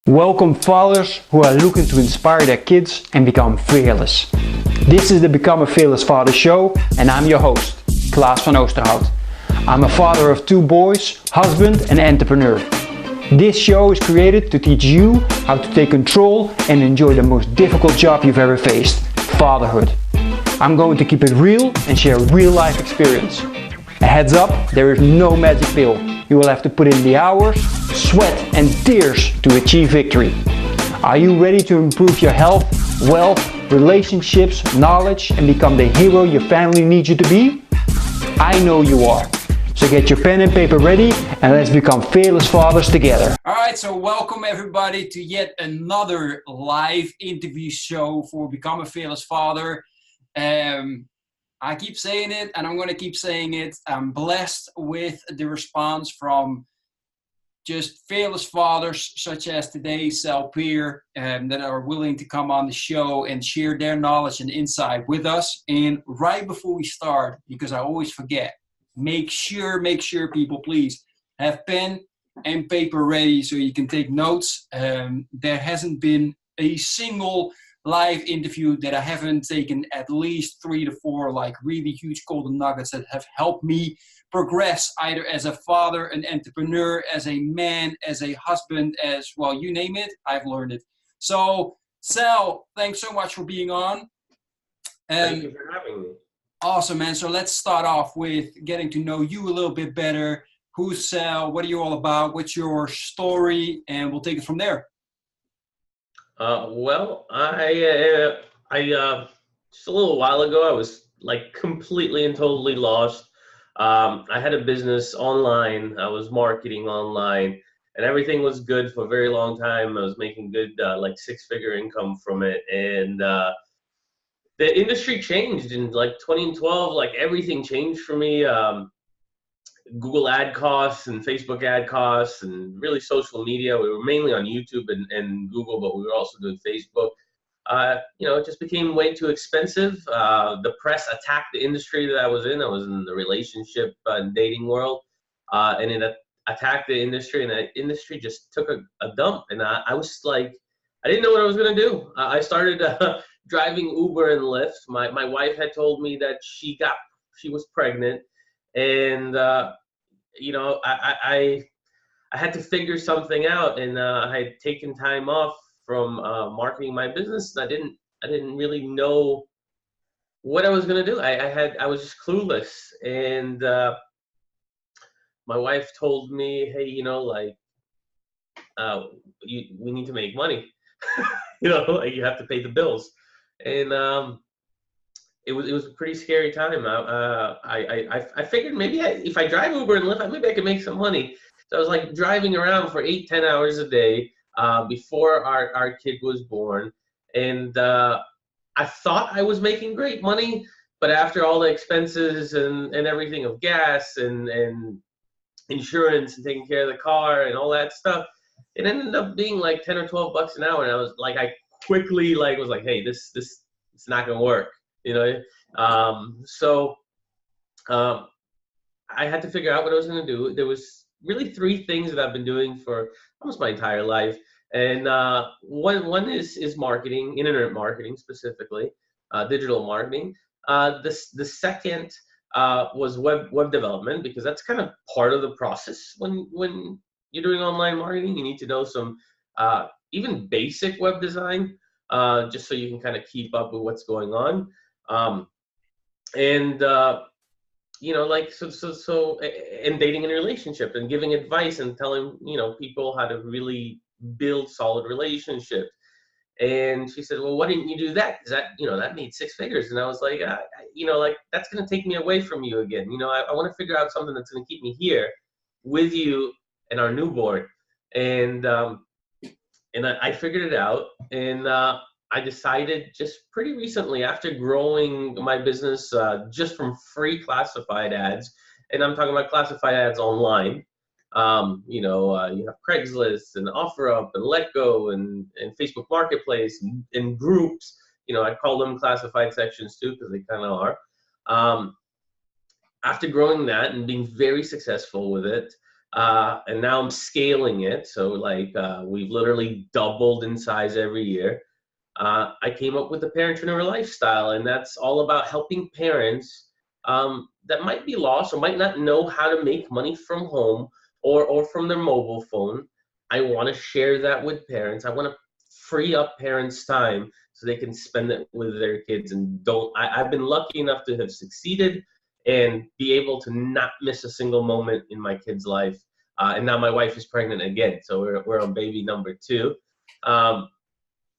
Welcome fathers who are looking to inspire their kids and become fearless. This is the Become a Fearless Father show and I'm your host, Klaas van Oosterhout. I'm a father of 2 boys, husband and entrepreneur. This show is created to teach you how to take control and enjoy the most difficult job you've ever faced, fatherhood. I'm going to keep it real and share real life experience. A heads up, there is no magic pill. You will have to put in the hours, sweat and tears to achieve victory. Are you ready to improve your health, wealth, relationships, knowledge and become the hero your family needs you to be? I know you are. So get your pen and paper ready and let's become fearless fathers together. Alright, so welcome everybody to yet another live interview show for Become a Fearless Father. I keep saying it and I'm going to keep saying it. I'm blessed with the response from just fearless fathers such as today's Sal Peer that are willing to come on the show and share their knowledge and insight with us. And right before we start, because I always forget, make sure people please have pen and paper ready so you can take notes. There hasn't been a single live interview that I haven't taken at least 3 to 4 like really huge golden nuggets that have helped me progress either as a father, an entrepreneur, as a man, as a husband, as well, you name it, I've learned it. So Sal, thanks so much for being on. Thank you for having me. Awesome, man. So let's start off with getting to know you a little bit better. Who's Sal? What are you all about? What's your story? And we'll take it from there. Well, just a little while ago, I was like completely and totally lost. I had a business online. I was marketing online, and everything was good for a very long time. I was making good, like 6-figure income from it, and the industry changed in like 2012. Like everything changed for me. Google ad costs and Facebook ad costs and really social media. We were mainly on YouTube and Google, but we were also doing Facebook. It just became way too expensive. The press attacked the industry that I was in. I was in the relationship and dating world, and it attacked the industry, and the industry just took a dump. And I was like, I didn't know what I was going to do. I started driving Uber and Lyft. My wife had told me that she was pregnant. And, I had to figure something out, and I had taken time off from marketing my business. And I didn't really know what I was going to do. I was just clueless. And my wife told me, hey, we need to make money. Like you have to pay the bills. And it was a pretty scary time. I figured maybe if I drive Uber and Lyft, maybe I could make some money. So I was like driving around for 8-10 hours a day before our kid was born. And I thought I was making great money, but after all the expenses and everything of gas and insurance and taking care of the car and all that stuff, it ended up being like 10 or 12 bucks an hour. And I was like, I quickly was like, hey, this it's not gonna work. So I had to figure out what I was going to do. There was really 3 things that I've been doing for almost my entire life. And one is marketing, internet marketing specifically, digital marketing. The second was web development, because that's kind of part of the process when you're doing online marketing. You need to know some even basic web design, just so you can kind of keep up with what's going on. And dating and relationship and giving advice and telling, people how to really build solid relationships. And she said, well, why didn't you do that? Because that made 6 figures. And I was like, that's going to take me away from you again. I want to figure out something that's going to keep me here with you and our newborn. And I figured it out. And I decided just pretty recently, after growing my business just from free classified ads, and I'm talking about classified ads online. You have Craigslist and OfferUp and Letgo and Facebook Marketplace and groups. I call them classified sections too, because they kind of are. After growing that and being very successful with it, And now I'm scaling it. So like we've literally doubled in size every year. I came up with the Parentpreneur Lifestyle, and that's all about helping parents that might be lost or might not know how to make money from home or from their mobile phone. I want to share that with parents. I want to free up parents' time so they can spend it with their kids and I've been lucky enough to have succeeded and be able to not miss a single moment in my kid's life. And now my wife is pregnant again, so we're on baby number 2.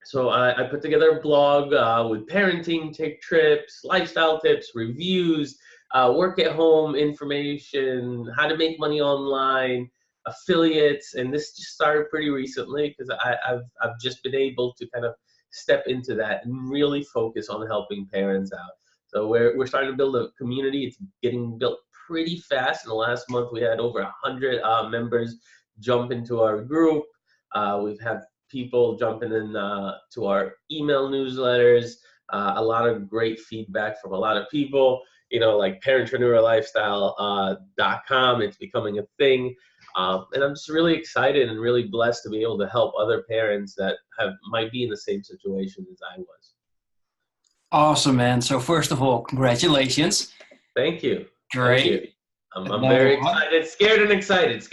So I put together a blog with parenting, take trips, lifestyle tips, reviews, work at home information, how to make money online, affiliates, and this just started pretty recently because I've just been able to kind of step into that and really focus on helping parents out. So we're starting to build a community. It's getting built pretty fast. In the last month, we had over 100 members jump into our group. We've had people jumping in to our email newsletters. A lot of great feedback from a lot of people. You know, like parentpreneurlifestyle.com. It's becoming a thing. And I'm just really excited and really blessed to be able to help other parents that might be in the same situation as I was. Awesome, man. So first of all, congratulations. Thank you. Great. Thank you. I'm very excited, scared and excited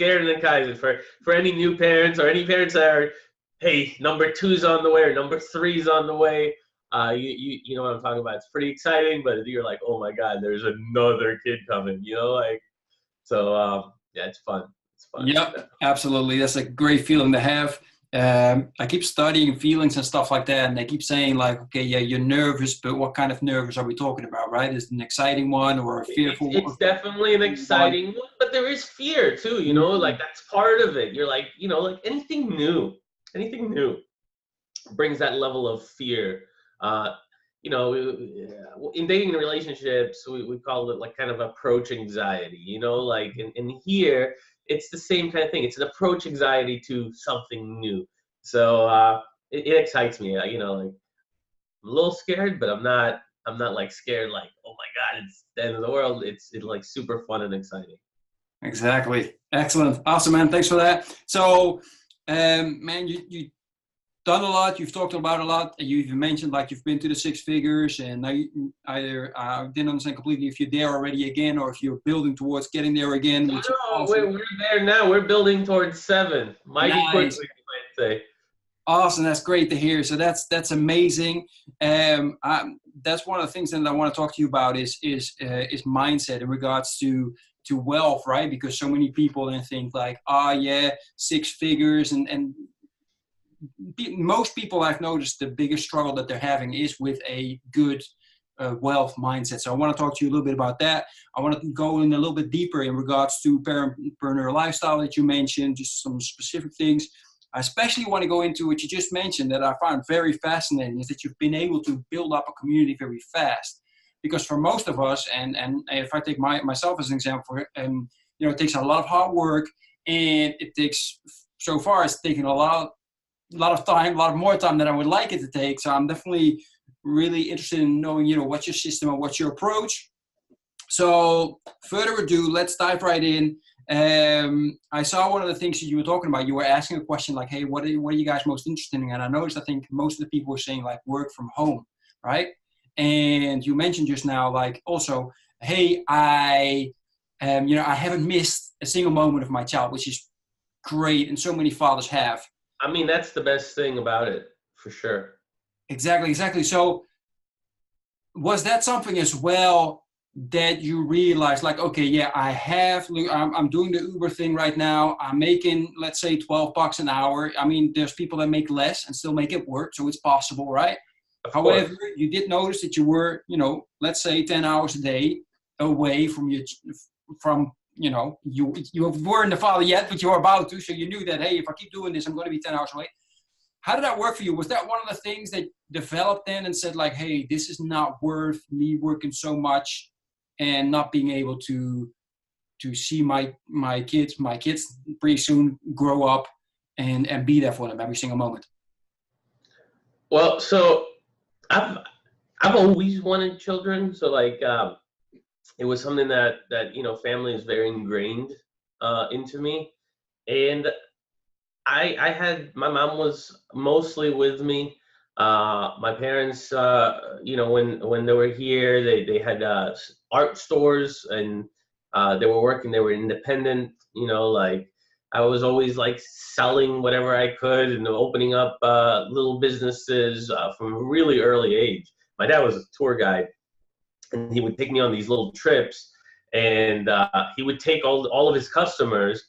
for any new parents or any parents that are, hey, number 2's on the way or number 3's on the way. You know what I'm talking about. It's pretty exciting, but you're like, oh my God, there's another kid coming. You know, like so. Yeah, it's fun. It's fun. Yep, absolutely. That's a great feeling to have. I keep studying feelings and stuff like that, and they keep saying like, okay, yeah, you're nervous, but what kind of nervous are we talking about, right? Is it an exciting one or a fearful one? It's definitely an exciting one, but there is fear too, you know, like that's part of it. You're like, you know, like anything new brings that level of fear. You know, in dating relationships, we call it like kind of approach anxiety, you know, like in here, it's the same kind of thing. It's an approach anxiety to something new. So it excites me. You know, like I'm a little scared, but I'm not like scared like, oh my God, it's the end of the world. It's like super fun and exciting. Exactly. Excellent. Awesome, man. Thanks for that. So, man, you done a lot. You've talked about a lot. You've mentioned like you've been to the 6 figures, and now either didn't understand completely if you're there already again or if you're building towards getting there again. No, awesome. we're there now. We're building towards 7. Mighty quickly, you might say. Awesome. That's great to hear. So that's amazing. That's one of the things that I want to talk to you about is mindset in regards to wealth, right? Because so many people then think like, yeah, 6 figures and most people I've noticed the biggest struggle that they're having is with a good wealth mindset. So I want to talk to you a little bit about that. I want to go in a little bit deeper in regards to Parentpreneur Lifestyle that you mentioned, just some specific things. I especially want to go into what you just mentioned that I found very fascinating is that you've been able to build up a community very fast. Because for most of us, and if I take myself as an example, you know, it takes a lot of hard work, and it takes, so far it's taken a lot of time, a lot more time than I would like it to take. So I'm definitely really interested in knowing, you know, what's your system and what's your approach. So further ado, let's dive right in. I saw one of the things that you were talking about. You were asking a question like, hey, what are you guys most interested in? And I noticed, I think most of the people were saying like work from home, right? And you mentioned just now, like also, hey, I haven't missed a single moment of my child, which is great. And so many fathers have. I mean, that's the best thing about it, for sure. Exactly. So was that something as well that you realized like, okay, yeah, I'm doing the Uber thing right now. I'm making, let's say $12 an hour. I mean, there's people that make less and still make it work. So it's possible, right? However, you did notice that you were, you know, let's say 10 hours a day away from you weren't the father yet, but you were about to. So you knew that, hey, if I keep doing this, I'm going to be 10 hours away. How did that work for you? Was that one of the things that developed then and said like, hey, this is not worth me working so much and not being able to see my kids pretty soon grow up and be there for them every single moment? Well, so I've always wanted children. So like, it was something that, you know, family is very ingrained into me. And my mom was mostly with me. My parents, when they were here, they had art stores, and they were independent, like I was always like selling whatever I could and opening up little businesses from a really early age. My dad was a tour guide, and he would take me on these little trips, and he would take all of his customers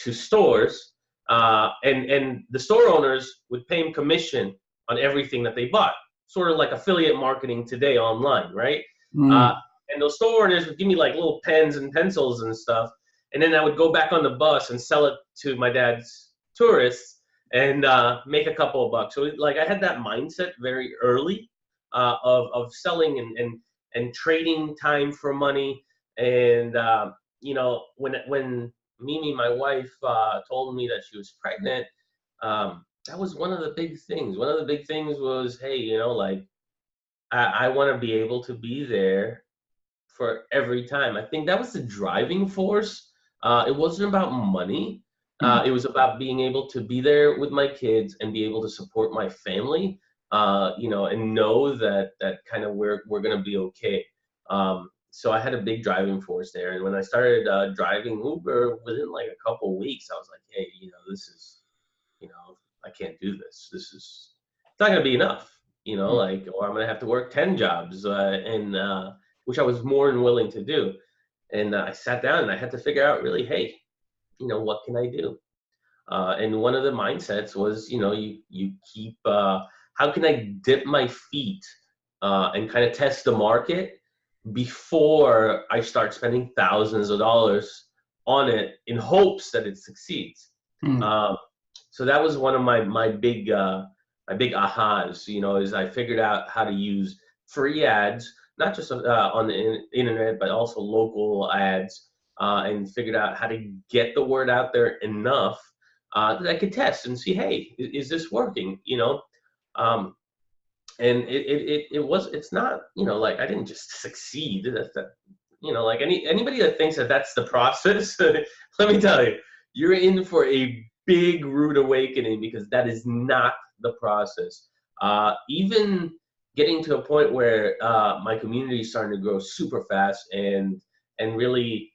to stores, and the store owners would pay him commission on everything that they bought, sort of like affiliate marketing today online, right? Mm. And those store owners would give me like little pens and pencils and stuff, and then I would go back on the bus and sell it to my dad's tourists and make a couple of bucks. So like I had that mindset very early of selling and trading time for money. And when Mimi, my wife, told me that she was pregnant, that was one of the big things. One of the big things was, hey, like I want to be able to be there for every time. I think that was the driving force. It wasn't about money. It was about being able to be there with my kids and be able to support my family, and know that kind of we're going to be okay. So I had a big driving force there. And when I started driving Uber, within like a couple of weeks, I was like, hey, this is, I can't do this. It's not going to be enough, like, or I'm going to have to work 10 jobs, and which I was more than willing to do. And I sat down and I had to figure out really, hey, what can I do? And one of the mindsets was, you keep, how can I dip my feet and kind of test the market before I start spending thousands of dollars on it in hopes that it succeeds. So that was one of my big ahas, is I figured out how to use free ads, not just on the internet, but also local ads, and figured out how to get the word out there enough that I could test and see, hey, is this working? And it's not, like I didn't just succeed. Like anybody that thinks that that's the process, let me tell you, you're in for a big rude awakening, because that is not the process. Even getting to a point where my community is starting to grow super fast and really,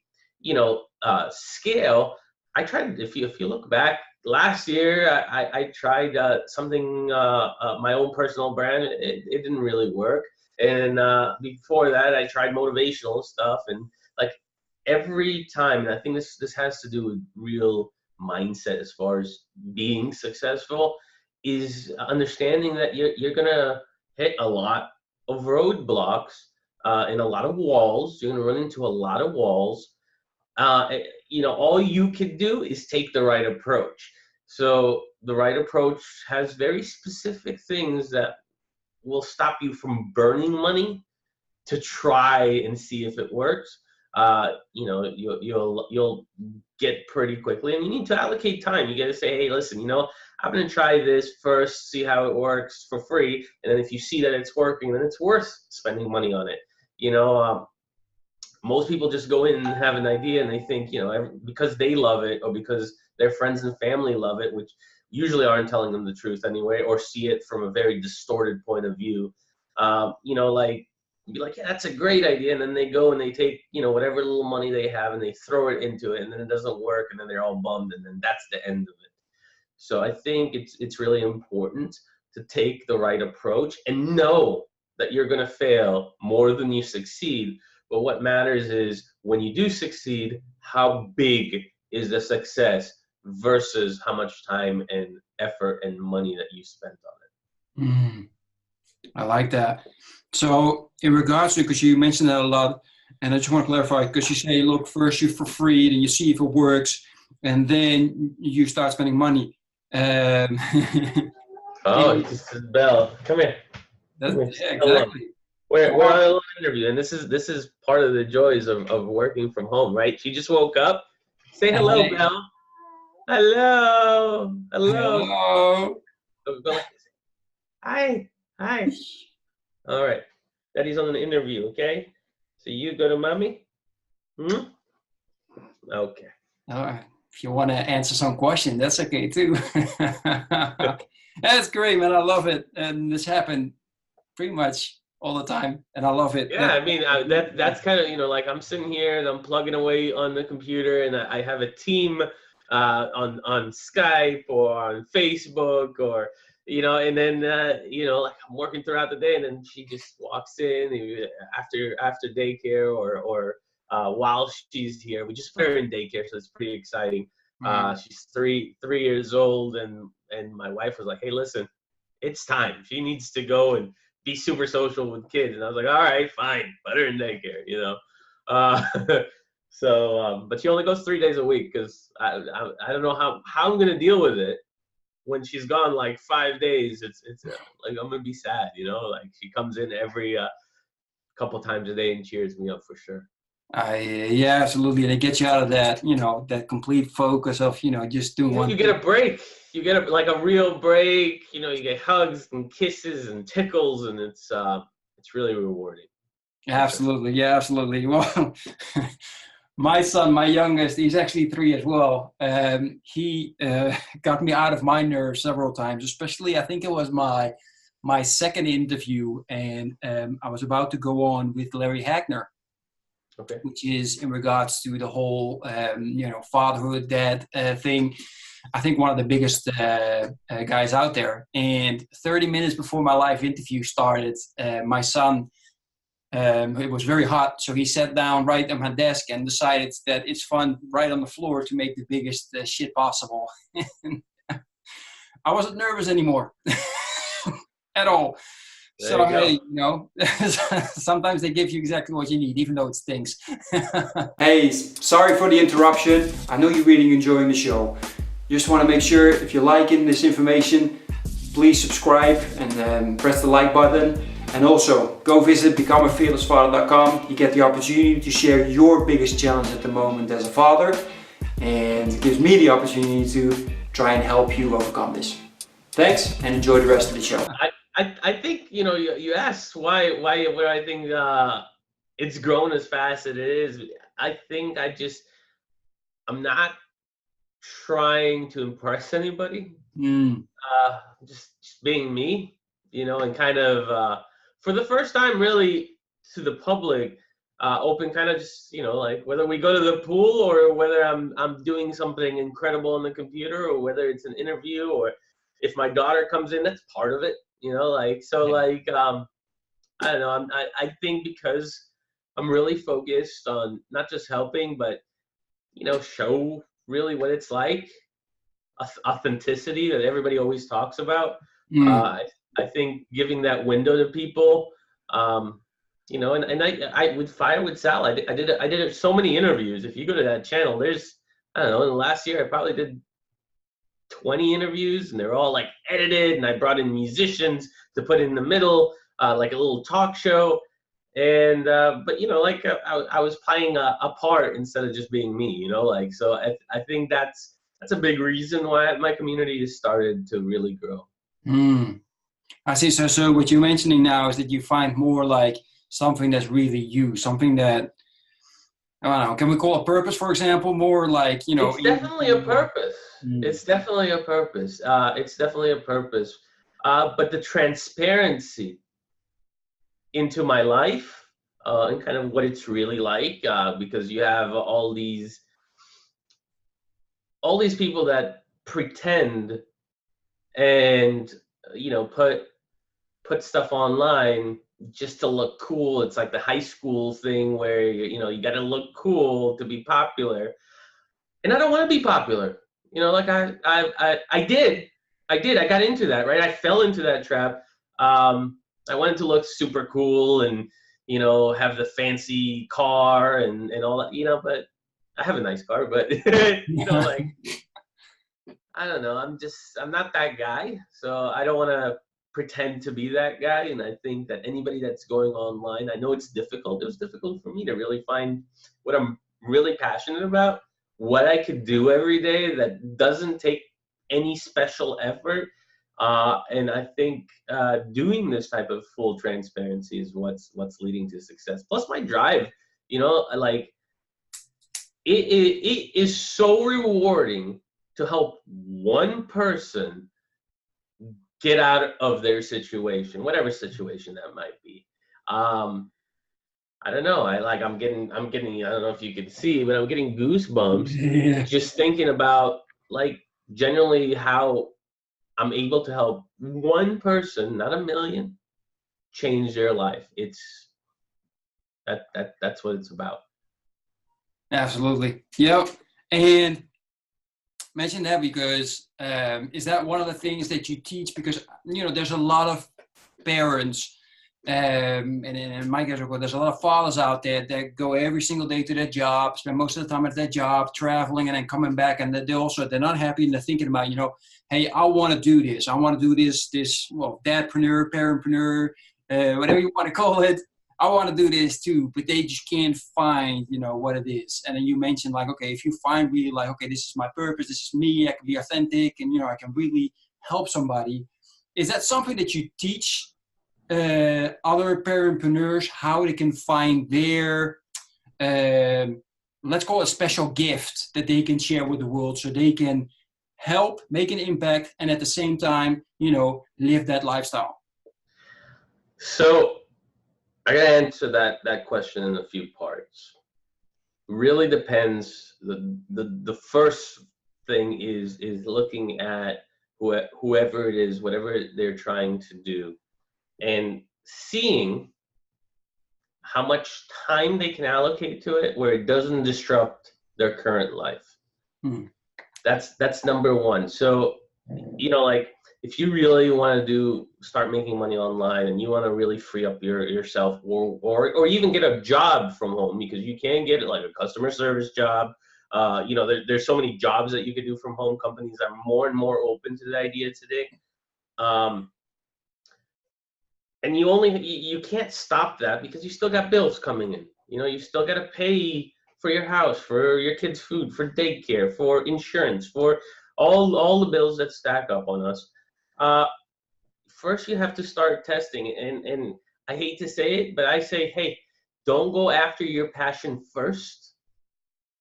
scale. I tried, if you look back, last year I tried something, my own personal brand. It didn't really work. And before that, I tried motivational stuff. And like every time, and I think this has to do with real mindset as far as being successful, is understanding that you're gonna hit a lot of roadblocks and a lot of walls. You're gonna run into a lot of walls. All you can do is take the right approach. So the right approach has very specific things that will stop you from burning money to try and see if it works. You'll get pretty quickly, and you need to allocate time. You got to say, hey, listen, I'm going to try this first, see how it works for free. And then if you see that it's working, then it's worth spending money on it. Most people just go in and have an idea, and they think, because they love it or because their friends and family love it, which usually aren't telling them the truth anyway, or see it from a very distorted point of view. Like, be like, yeah, that's a great idea. And then they go and they take, whatever little money they have and they throw it into it, and then it doesn't work, and then they're all bummed, and then that's the end of it. So I think it's really important to take the right approach and know that you're going to fail more than you succeed. But what matters is when you do succeed, how big is the success versus how much time and effort and money that you spent on it. I like that. So in regards to, because you mentioned that a lot, and I just want to clarify, because you say, look, first you for free, then you see if it works, and then you start spending money. Oh, it's Belle. Come here. Yeah, exactly. We're on a little interview, and this is part of the joys of working from home, right? She just woke up. Say hello, Belle. Hello. Hello. Go like this. Hi. All right. Daddy's on an interview, okay? So you go to mommy. Okay. If you want to answer some question, that's okay too. That's great, man. I love it. And this happened pretty much all the time, and I love it. Yeah, I mean, that's kind of, like I'm sitting here and I'm plugging away on the computer, and I have a team on Skype or on Facebook, or and then like I'm working throughout the day, and then she just walks in after daycare, or while she's here. We just put her in daycare, so it's pretty exciting. She's three years old, and my wife was like, "Hey, listen, it's time. She needs to go and be super social with kids." And I was like, all right, fine, put her in daycare, Uh, but she only goes 3 days a week, because I don't know how I'm gonna deal with it when she's gone like 5 days. It's like I'm gonna be sad, Like she comes in every couple times a day and cheers me up for sure. Yeah, absolutely. And it gets you out of that, that complete focus of, just doing one You thing. get a break. You get a real break. You get hugs and kisses and tickles, and it's really rewarding. Absolutely. Yeah, absolutely. Well, my son, my youngest, he's actually 3 as well. He got me out of my nerves several times, especially I think it was my second interview, and I was about to go on with Larry Hagner. Okay. Which is in regards to the whole, fatherhood, dad thing. I think one of the biggest guys out there. And 30 minutes before my live interview started, my son, it was very hot, so he sat down right at my desk and decided that it's fun right on the floor to make the biggest shit possible. I wasn't nervous anymore at all. So, hey, sometimes they give you exactly what you need, even though it stinks. Hey, sorry for the interruption. I know you're really enjoying the show. Just want to make sure, if you're liking this information, please subscribe and press the like button. And also, go visit becomeafearlessfather.com. You get the opportunity to share your biggest challenge at the moment as a father. And it gives me the opportunity to try and help you overcome this. Thanks, and enjoy the rest of the show. I think you asked why where I think it's grown as fast as it is. I think I'm not trying to impress anybody. Just being me, and kind of for the first time really to the public, open, kind of just like whether we go to the pool or whether I'm doing something incredible on the computer, or whether it's an interview, or if my daughter comes in, that's part of it. I don't know. I think because I'm really focused on not just helping, but show really what it's like, authenticity that everybody always talks about. I think giving that window to people, and I with Fire with Sal, I did so many interviews. If you go to that channel, there's, I don't know, in the last year I probably did 20 interviews, and they're all like edited, and I brought in musicians to put in the middle, like a little talk show. And but I was playing a part instead of just being me, so I think that's a big reason why my community has started to really grow. I see. So what you're mentioning now is that you find more like something that's really you, something that, I don't know, can we call it purpose, for example? More like, It's definitely a purpose. It's definitely a purpose. It's definitely a purpose. But the transparency into my life, and kind of what it's really like, because you have all these people that pretend and put stuff online just to look cool. It's like the high school thing where you got to look cool to be popular, and I don't want to be popular. Like I did. I got into that, right? I fell into that trap. I wanted to look super cool and have the fancy car and all that, but I have a nice car, but like, I don't know. I'm not that guy, so I don't want to pretend to be that guy. And I think that anybody that's going online, I know it's difficult. It was difficult for me to really find what I'm really passionate about, what I could do every day that doesn't take any special effort. And I think doing this type of full transparency is what's leading to success. Plus my drive, like it is so rewarding to help one person get out of their situation, whatever situation that might be. I don't know. I'm getting, I don't know if you can see, but I'm getting goosebumps Yeah. just thinking about like generally how I'm able to help one person, not a million, change their life. That's what it's about. Absolutely. Yep. And mention that because is that one of the things that you teach? Because, there's a lot of parents, and in my case, there's a lot of fathers out there that go every single day to their job, spend most of the time at their job, traveling, and then coming back, and they're not happy, and they're thinking about, hey, I want to do this. I want to do this, dadpreneur, parentpreneur, whatever you want to call it. I want to do this too, but they just can't find, what it is. And then you mentioned like, okay, if you find really like, okay, this is my purpose, this is me, I can be authentic, and, I can really help somebody. Is that something that you teach other parentpreneurs, how they can find their, let's call it a special gift that they can share with the world so they can help, make an impact, and at the same time, live that lifestyle? So I gotta answer that question in a few parts. Really depends. The first thing is looking at whoever it is, whatever they're trying to do, and seeing how much time they can allocate to it where it doesn't disrupt their current life. Hmm. That's number one. So, like if you really want to start making money online and you want to really free up yourself or even get a job from home, because you can get like a customer service job. There's so many jobs that you could do from home. Companies are more and more open to the idea today. And you can't stop that because you still got bills coming in. You still got to pay for your house, for your kids' food, for daycare, for insurance, for all the bills that stack up on us. First, you have to start testing. And I hate to say it, but I say, hey, don't go after your passion first.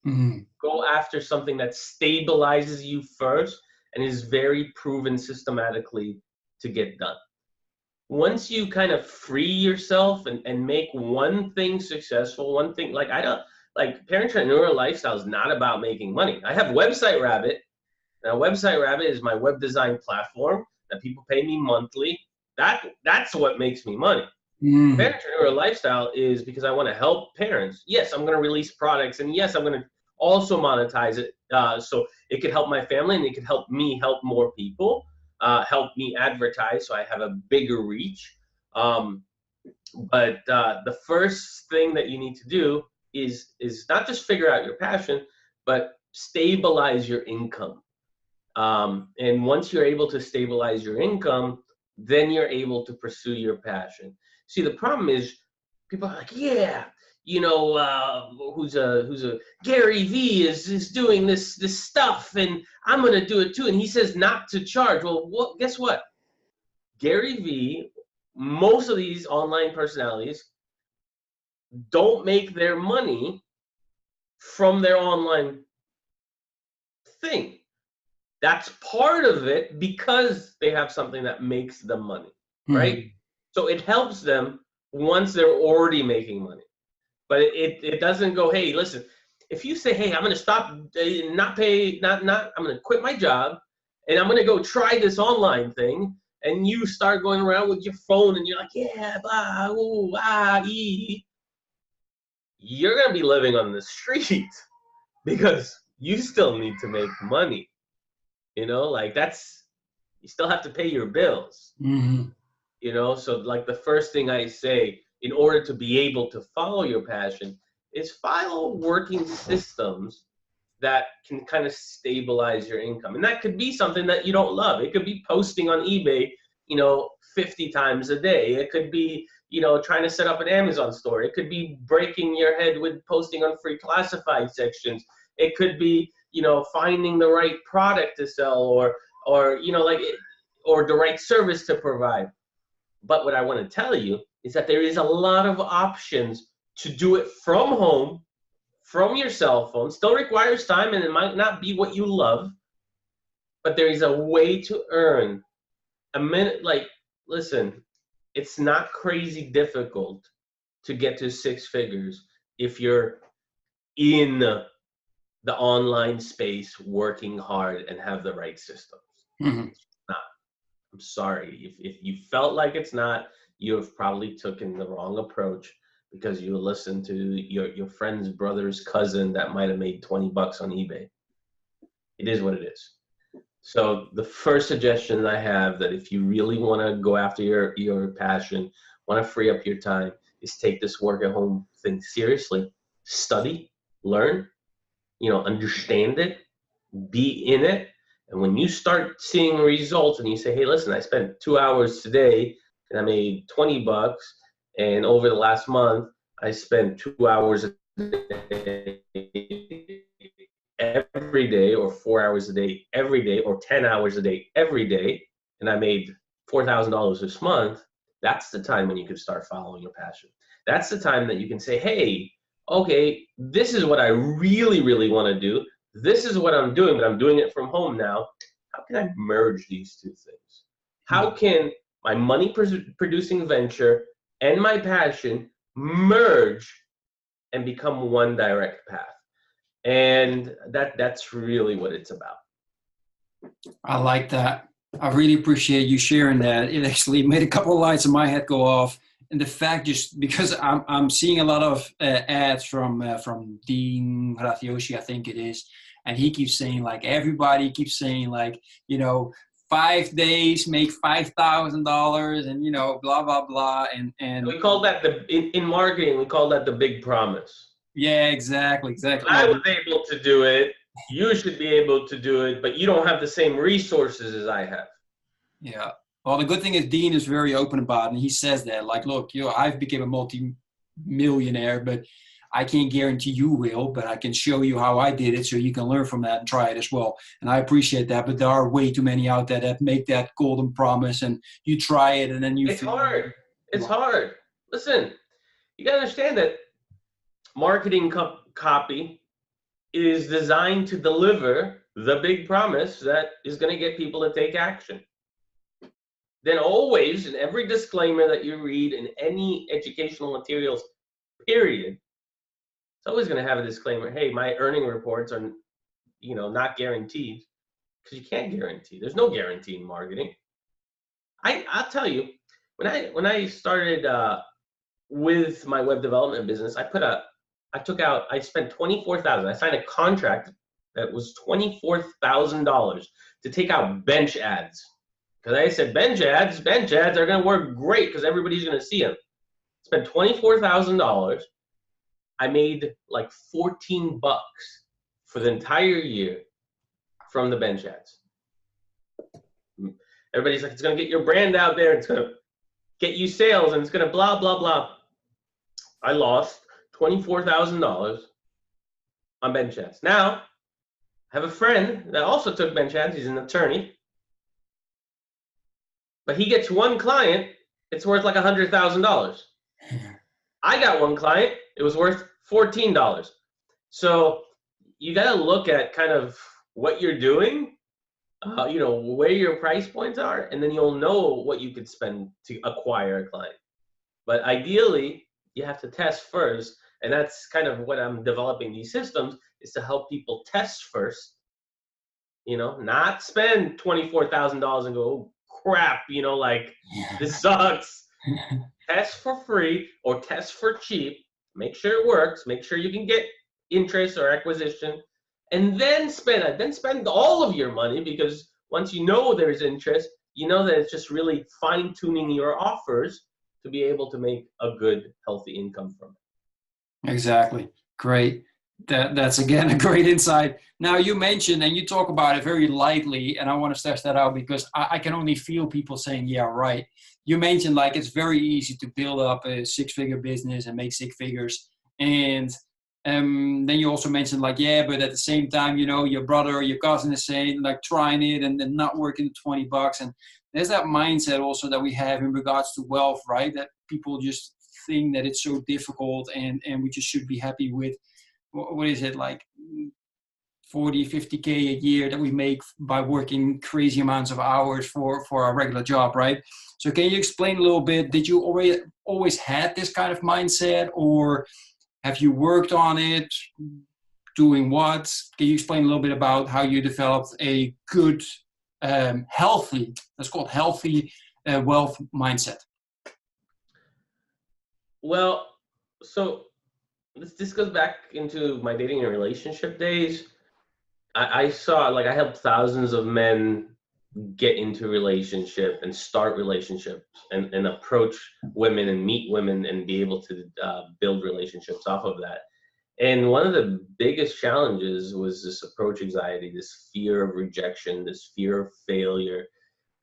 Mm-hmm. Go after something that stabilizes you first and is very proven systematically to get done. Once you kind of free yourself and make one thing successful, one thing, Parentpreneur Lifestyle is not about making money. I have Website Rabbit. Now, Website Rabbit is my web design platform that people pay me monthly. That's what makes me money. Mm. Parentpreneur Lifestyle is because I want to help parents. Yes, I'm going to release products, and yes, I'm going to also monetize it so it could help my family and it could help me help more people. Help me advertise so I have a bigger reach. But the first thing that you need to do is not just figure out your passion, but stabilize your income. And once you're able to stabilize your income, then you're able to pursue your passion. See, the problem is people are like, yeah, who's a Gary V is doing this stuff, and I'm gonna do it too. And he says not to charge. Well, guess what? Gary V, most of these online personalities don't make their money from their online thing. That's part of it because they have something that makes them money, right? Mm. So it helps them once they're already making money. But it doesn't go, hey, listen, if you say, hey, I'm going to stop, I'm going to quit my job and I'm going to go try this online thing, and you start going around with your phone and you're like, yeah, blah, ooh, ah, ee, you're going to be living on the street because you still need to make money. You still have to pay your bills. Mm-hmm. So like the first thing I say, in order to be able to follow your passion, is follow working systems that can kind of stabilize your income. And that could be something that you don't love. It could be posting on eBay, 50 times a day. It could be, trying to set up an Amazon store. It could be breaking your head with posting on free classified sections. It could be, finding the right product to sell or the right service to provide. But what I want to tell you is that there is a lot of options to do it from home from your cell phone. Still requires time, and it might not be what you love, but there is a way to earn a minute. Like, listen, it's not crazy difficult to get to six figures if you're in the online space working hard and have the right systems. Mm-hmm. It's not. I'm sorry. If you felt like it's not, you have probably taken the wrong approach because you listened to your friend's brother's cousin that might have made 20 bucks on eBay. It is what it is. So the first suggestion I have, that if you really want to go after your passion, want to free up your time, is take this work at home thing seriously. Study, learn, understand it, be in it. And when you start seeing results and you say, hey, listen, I spent 2 hours today and I made 20 bucks. And over the last month, I spent 2 hours a day every day, or 4 hours a day every day, or 10 hours a day every day, and I made $4,000 this month. That's the time when you can start following your passion. That's the time that you can say, hey, okay, this is what I really, really want to do. This is what I'm doing, but I'm doing it from home now. How can I merge these two things? How can my money-producing venture and my passion merge and become one direct path? And that's really what it's about. I like that. I really appreciate you sharing that. It actually made a couple of lights in my head go off. And the fact, just because I'm seeing a lot of ads from Dean Graziosi, I think it is, and he keeps saying, like, everybody keeps saying, like, 5 days make $5,000, and blah blah blah, and we call that in marketing, we call that the big promise. Yeah, exactly. I was able to do it. You should be able to do it, but you don't have the same resources as I have. Yeah. Well, the good thing is Dean is very open about it, and he says that, like, look, I've become a multi-millionaire, but I can't guarantee you will, but I can show you how I did it so you can learn from that and try it as well. And I appreciate that, but there are way too many out there that make that golden promise, and you try it and then you It's hard. It's hard. Listen, you got to understand that marketing copy is designed to deliver the big promise that is going to get people to take action. Then always, in every disclaimer that you read in any educational materials, period, it's always going to have a disclaimer. Hey, my earning reports are, not guaranteed, because you can't guarantee. There's no guarantee in marketing. I'll tell you, when I started with my web development business, I spent $24,000. I signed a contract that was $24,000 to take out bench ads. Because I said bench ads are going to work great because everybody's going to see them. Spent $24,000. I made like 14 bucks for the entire year from the bench ads. Everybody's like, it's going to get your brand out there. It's going to get you sales, and it's going to blah, blah, blah. I lost $24,000 on bench ads. Now, I have a friend that also took bench ads. He's an attorney. But he gets one client, it's worth like $100,000. I got one client, it was worth $14. So you got to look at kind of what you're doing, where your price points are, and then you'll know what you could spend to acquire a client. But ideally, you have to test first, and that's kind of what I'm developing these systems, is to help people test first, not spend $24,000 and go, oh, crap, this sucks. Test for free or test for cheap, make sure it works, make sure you can get interest or acquisition, and then spend all of your money, because once you know there's interest, you know that it's just really fine-tuning your offers to be able to make a good, healthy income from it. Exactly. Great. That's again a great insight. Now, you mentioned, and you talk about it very lightly, and I want to stress that out because I can only feel people saying, yeah, right. You mentioned, like, it's very easy to build up a six-figure business and make six figures. And then you also mentioned, like, yeah, but at the same time, your brother or your cousin is saying, like, trying it and then not working $20. And there's that mindset also that we have in regards to wealth, right? That people just think that it's so difficult and we just should be happy with what is it, like 40, 50K a year that we make by working crazy amounts of hours for our regular job, right? So can you explain a little bit, did you always had this kind of mindset, or have you worked on it? Doing what? Can you explain a little bit about how you developed a good, healthy, let's call it healthy wealth mindset? Well, so this goes back into my dating and relationship days. I saw, like, I helped thousands of men get into relationship and start relationships and approach women and meet women and be able to build relationships off of that. And one of the biggest challenges was this approach anxiety, this fear of rejection, this fear of failure.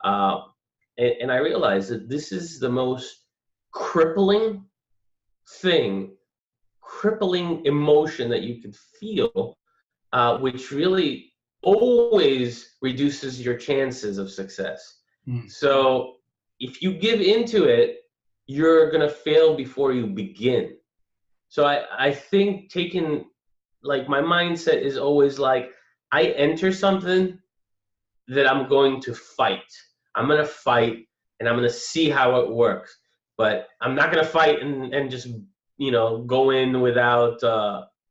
And I realized that this is the most crippling thing, crippling emotion that you could feel, which really always reduces your chances of success. So if you give into it, you're going to fail before you begin. So I think like, my mindset is always like, I enter something that I'm going to fight. I'm going to fight and I'm going to see how it works. But I'm not going to fight and just, go in without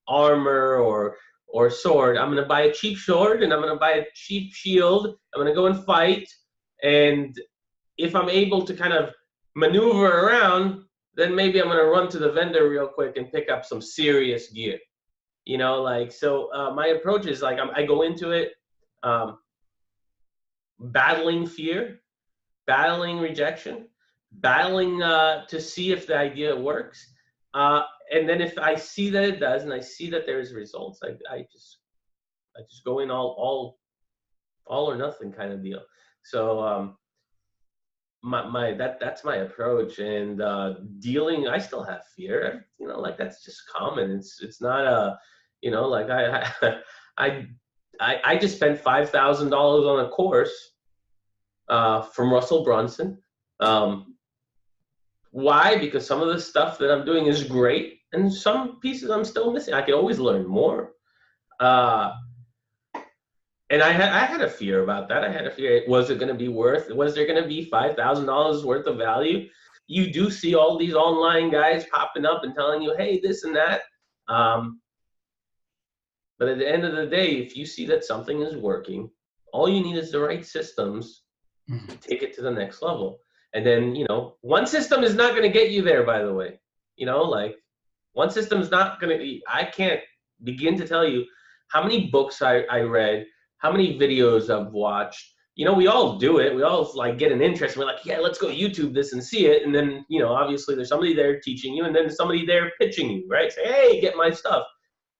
armor or sword. I'm going to buy a cheap sword and I'm going to buy a cheap shield. I'm going to go and fight. And if I'm able to kind of maneuver around, then maybe I'm going to run to the vendor real quick and pick up some serious gear. So my approach is like, I go into it battling fear, battling rejection, battling to see if the idea works. And then if I see that it does, and I see that there's results, I just go in all or nothing kind of deal. So that's my approach. And dealing, I still have fear. Like, that's just common. It's not like I just spent $5,000 on a course from Russell Brunson. Why? Because some of the stuff that I'm doing is great, and some pieces I'm still missing. I can always learn more. And I had a fear about that. I had a fear. Was there going to be $5,000 worth of value? You do see all these online guys popping up and telling you, hey, this and that. But at the end of the day, if you see that something is working, all you need is the right systems to take it to the next level. And then, one system is not going to get you there, by the way. Like, one system is not going to, I can't begin to tell you how many books I read, how many videos I've watched. We all do it. We all like get an interest. We're like, yeah, let's go YouTube this and see it. And then, obviously there's somebody there teaching you, and then somebody there pitching you, right? Say, hey, get my stuff.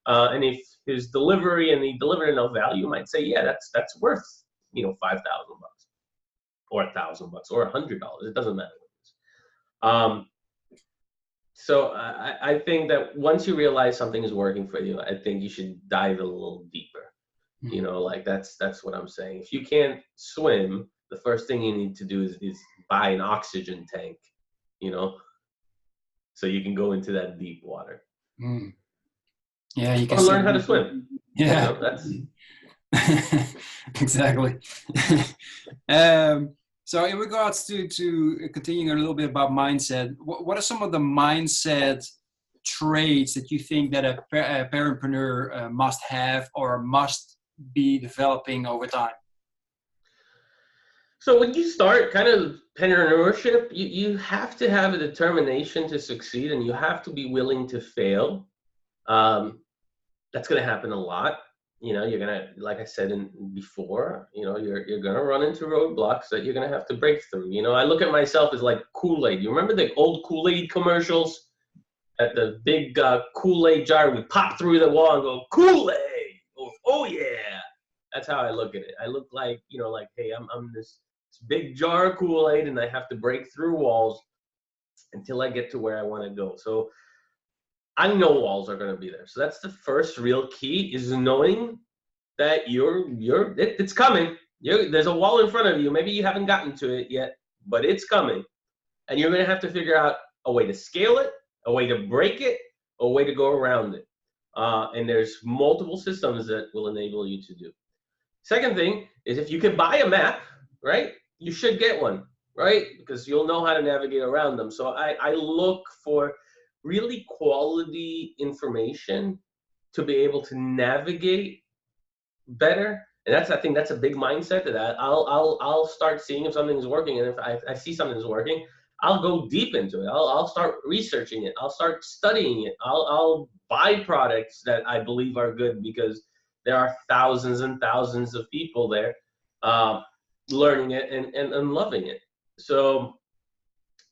And if his delivery and he delivered enough value, you might say, yeah, that's worth, $5,000 or $1,000 or $100. It doesn't matter what it is. So I think that once you realize something is working for you, I think you should dive a little deeper. Like, that's what I'm saying. If you can't swim, the first thing you need to do is buy an oxygen tank, so you can go into that deep water. Yeah, you can learn how to swim. Yeah, that's exactly. So in regards to continuing a little bit about mindset, what are some of the mindset traits that you think that a parentpreneur must have or must be developing over time? So when you start kind of entrepreneurship, you have to have a determination to succeed, and you have to be willing to fail. That's going to happen a lot. You're going to, like I said before, you're going to run into roadblocks that you're going to have to break through. I look at myself as like Kool-Aid. You remember the old Kool-Aid commercials? At the big Kool-Aid jar, we pop through the wall and go, Kool-Aid! Oh yeah! That's how I look at it. I look like, hey, I'm this big jar of Kool-Aid, and I have to break through walls until I get to where I want to go. So I know walls are going to be there. So that's the first real key, is knowing that it's coming. There's a wall in front of you. Maybe you haven't gotten to it yet, but it's coming. And you're going to have to figure out a way to scale it, a way to break it, a way to go around it. And there's multiple systems that will enable you to do. Second thing is, if you can buy a map, right, you should get one, right? Because you'll know how to navigate around them. So I look for really quality information to be able to navigate better. And I think that's a big mindset, that I'll start seeing if something's working. And if I see something's working, I'll go deep into it. I'll start researching it. I'll start studying it. I'll buy products that I believe are good, because there are thousands and thousands of people there learning it and loving it. So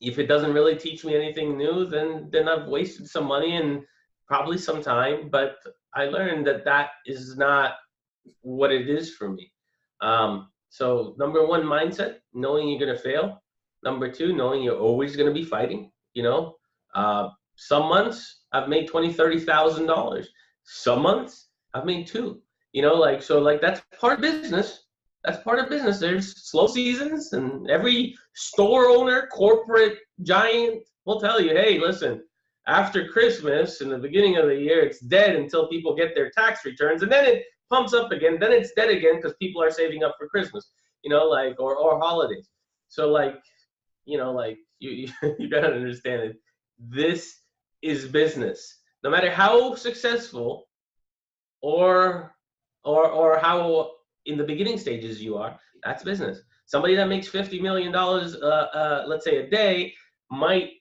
if it doesn't really teach me anything new, then I've wasted some money and probably some time. But I learned that is not what it is for me. So number one, mindset, knowing you're going to fail. Number two, knowing you're always going to be fighting. Some months I've made $20,000-$30,000. Some months I've made two. That's part of business. That's part of business. There's slow seasons, and every store owner, corporate giant will tell you, hey, listen, after Christmas and the beginning of the year, it's dead until people get their tax returns, and then it pumps up again. Then it's dead again because people are saving up for Christmas, or holidays. So you gotta understand it. This is business. No matter how successful or how in the beginning stages you are, that's business. Somebody that makes $50 million, let's say a day, might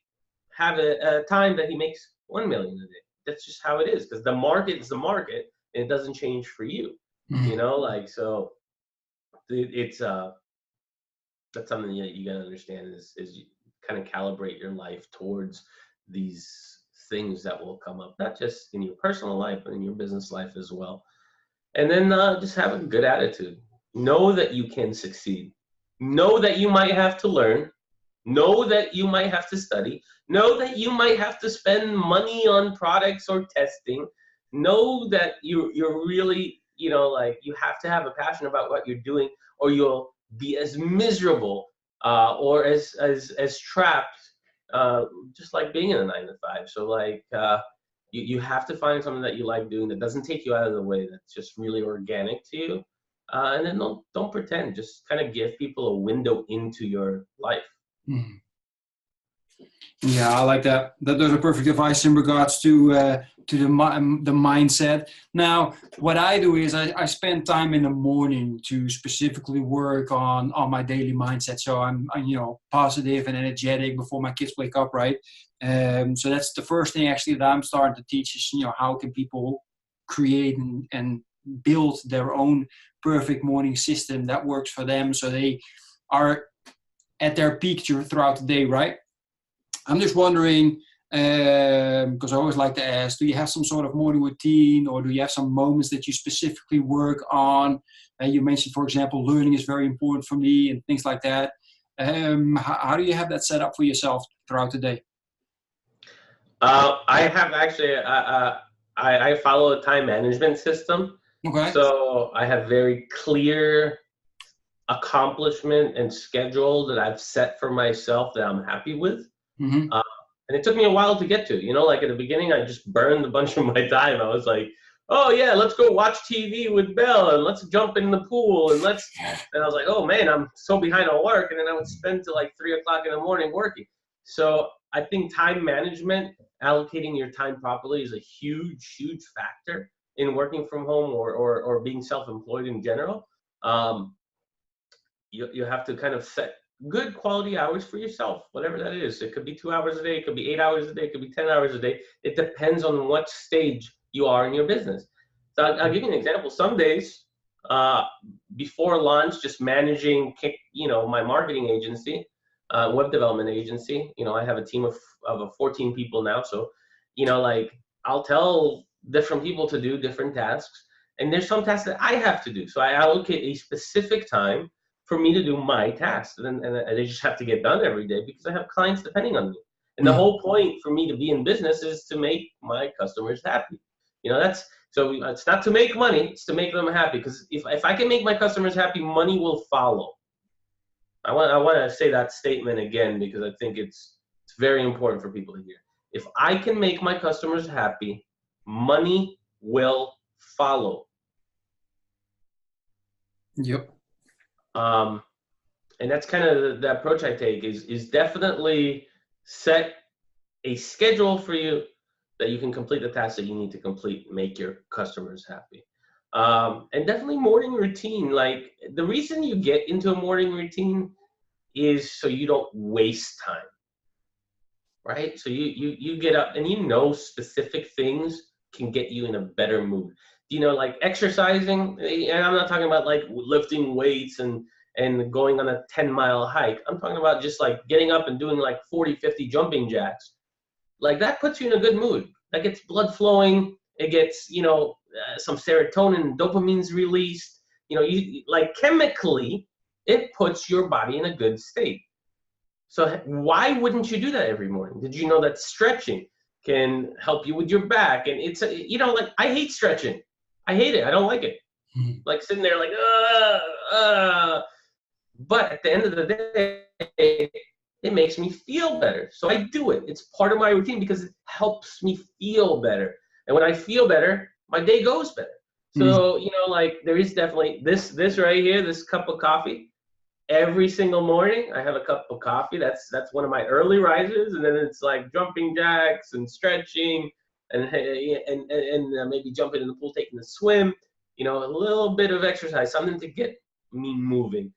have a time that he makes $1 million a day. That's just how it is, because the market is the market, and it doesn't change for you. So it's that's something that you gotta understand is you kind of calibrate your life towards these things that will come up, not just in your personal life, but in your business life as well. And then just have a good attitude. Know that you can succeed. Know that you might have to learn. Know that you might have to study. Know that you might have to spend money on products or testing. Know that you're really, you have to have a passion about what you're doing, or you'll be as miserable or as trapped, just like being in a 9-to-5. So you have to find something that you like doing that doesn't take you out of the way, that's just really organic to you. And then don't pretend. Just kind of give people a window into your life. Mm. Yeah, I like that. Those are perfect advice in regards to the mindset. Now, what I do is I spend time in the morning to specifically work on my daily mindset. So I'm positive and energetic before my kids wake up, right? So that's the first thing actually that I'm starting to teach is, how can people create and build their own perfect morning system that works for them, so they are at their peak throughout the day, right? I'm just wondering, because I always like to ask, do you have some sort of morning routine, or do you have some moments that you specifically work on? You mentioned, for example, learning is very important for me and things like that. How do you have that set up for yourself throughout the day? I have actually, I follow a time management system. Okay. So I have very clear accomplishment and schedule that I've set for myself that I'm happy with. Mm-hmm. And it took me a while to get to, at the beginning, I just burned a bunch of my time. I was like, oh yeah, let's go watch TV with Belle, and let's jump in the pool, and I was like, oh man, I'm so behind on work. And then I would spend till 3 o'clock in the morning working. So I think time management, allocating your time properly, is a huge, huge factor in working from home or being self-employed in general. You have to kind of set good quality hours for yourself, whatever that is. It could be 2 hours a day, it could be 8 hours a day, it could be 10 hours a day. It depends on what stage you are in your business. So I'll give you an example. Some days before launch, just managing, my marketing agency, web development agency, I have a team of 14 people now. So, I'll tell different people to do different tasks, and there's some tasks that I have to do. So I allocate a specific time for me to do my tasks, and they just have to get done every day because I have clients depending on me. And the whole point for me to be in business is to make my customers happy. So it's not to make money, it's to make them happy. Because if I can make my customers happy, money will follow. I want to say that statement again, because I think it's very important for people to hear. If I can make my customers happy, money will follow. Yep. And that's kind of the approach I take is definitely set a schedule for you that you can complete the tasks that you need to complete, make your customers happy. And definitely morning routine. Like, the reason you get into a morning routine is so you don't waste time, right? So you get up and specific things can get you in a better mood. Like exercising, and I'm not talking about like lifting weights and going on a 10-mile hike. I'm talking about just like getting up and doing like 40, 50 jumping jacks. Like, that puts you in a good mood. That gets blood flowing. It gets, some serotonin, dopamine's released. You like, chemically, it puts your body in a good state. So why wouldn't you do that every morning? Did you know that stretching can help you with your back? And it's, like, I hate stretching. I hate it. I don't like it. Like, sitting there like, but at the end of the day, it makes me feel better. So I do it. It's part of my routine because it helps me feel better. And when I feel better, my day goes better. So, like, there is definitely this right here, this cup of coffee. Every single morning, I have a cup of coffee. That's one of my early risers. And then it's like jumping jacks and stretching and maybe jumping in the pool, taking a swim. A little bit of exercise, something to get me moving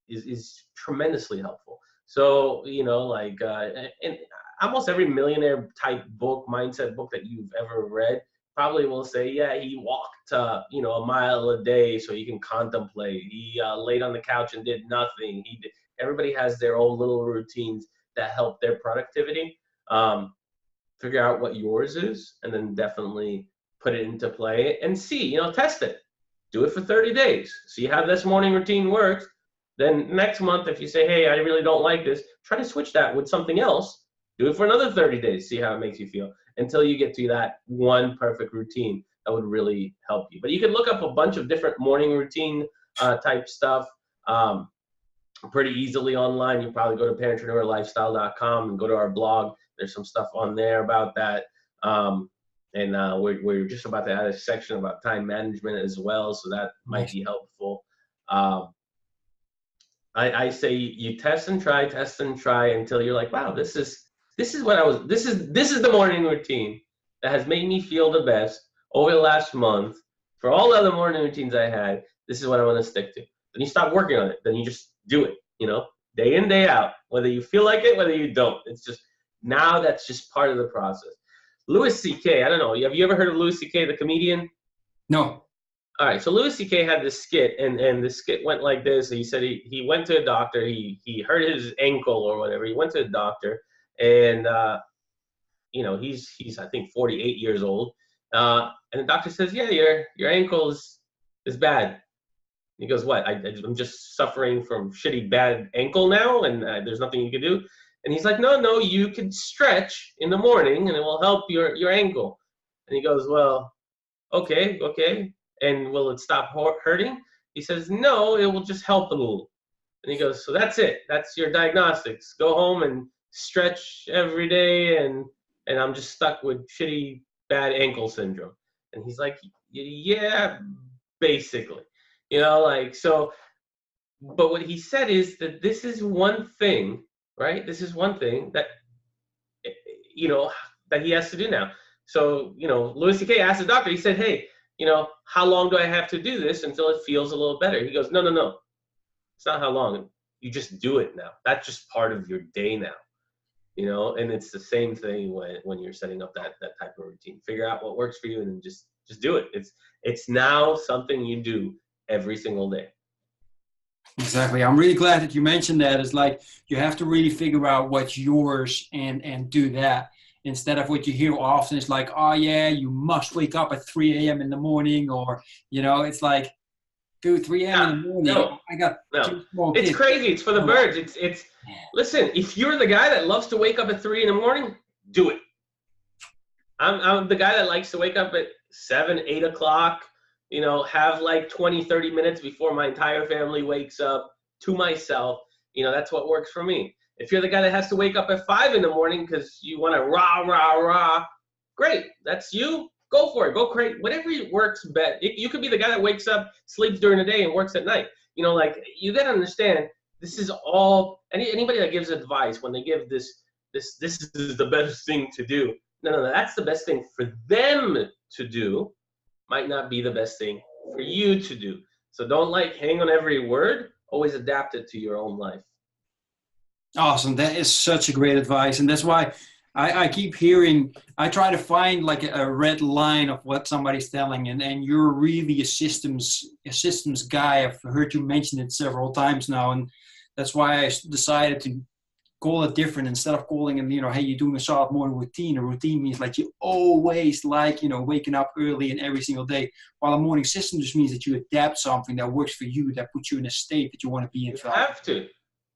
is tremendously helpful. So, and almost every millionaire type book, mindset book that you've ever read probably will say, yeah, he walked, a mile a day so he can contemplate. He laid on the couch and did nothing. Everybody has their own little routines that help their productivity. Figure out what yours is, and then definitely put it into play and see, test it. Do it for 30 days. See how this morning routine works. Then next month, if you say, hey, I really don't like this, try to switch that with something else. Do it for another 30 days. See how it makes you feel until you get to that one perfect routine that would really help you. But you can look up a bunch of different morning routine type stuff pretty easily online. You probably go to parentpreneurlifestyle.com and go to our blog. There's some stuff on there about that. And we're just about to add a section about time management as well, so that might be helpful. I say you test and try until you're like, wow, this is the morning routine that has made me feel the best over the last month. For all the other morning routines I had, this is what I want to stick to. Then you stop working on it. Then you just do it, day in, day out, whether you feel like it, whether you don't. It's just, now that's just part of the process. Louis C.K., I don't know. Have you ever heard of Louis C.K., the comedian? No. All right. So Louis C.K. had this skit, and the skit went like this. He said he went to a doctor. He hurt his ankle or whatever. He went to a doctor, and he's I think 48 years old. And the doctor says, yeah, your ankle is bad. He goes, what? I'm just suffering from shitty bad ankle now, and there's nothing you can do. And he's like, no, you can stretch in the morning, and it will help your ankle. And he goes, well, okay. And will it stop hurting? He says, no, it will just help a little. And he goes, so that's it. That's your diagnostics. Go home and stretch every day, and I'm just stuck with shitty bad ankle syndrome. And he's like, yeah, basically. So, but what he said is that this is one thing, right? This is one thing that, that he has to do now. So, Louis C.K. asked the doctor, he said, hey, how long do I have to do this until it feels a little better? He goes, no. It's not how long. You just do it now. That's just part of your day now, and it's the same thing when you're setting up that type of routine. Figure out what works for you and then just do it. It's now something you do every single day. Exactly. I'm really glad that you mentioned that. It's like you have to really figure out what's yours and do that. Instead of what you hear often, it's like, oh yeah, you must wake up at 3 a.m. in the morning, or, it's like, dude, 3 a.m. in the morning. No, I got two small kids. It's crazy. It's for the birds. Listen, if you're the guy that loves to wake up at 3 in the morning, do it. I'm the guy that likes to wake up at 7, 8 o'clock, have like 20, 30 minutes before my entire family wakes up to myself. That's what works for me. If you're the guy that has to wake up at 5 in the morning because you want to rah, great. That's you. go for it. Go create whatever works best. You could be the guy that wakes up, sleeps during the day, and works at night. You know, like, you got to understand, this is all, anybody that gives advice, when they give this is the best thing to do. No, that's the best thing for them to do, might not be the best thing for you to do. So don't hang on every word, always adapt it to your own life. Awesome. That is such a great advice. And that's why I keep hearing, I try to find like a red line of what somebody's telling. And you're really a systems guy. I've heard you mention it several times now. And that's why I decided to call it different. Instead of calling it, hey, you're doing a solid morning routine. A routine means like you always waking up early and every single day. While a morning system just means that you adapt something that works for you, that puts you in a state that you want to be in.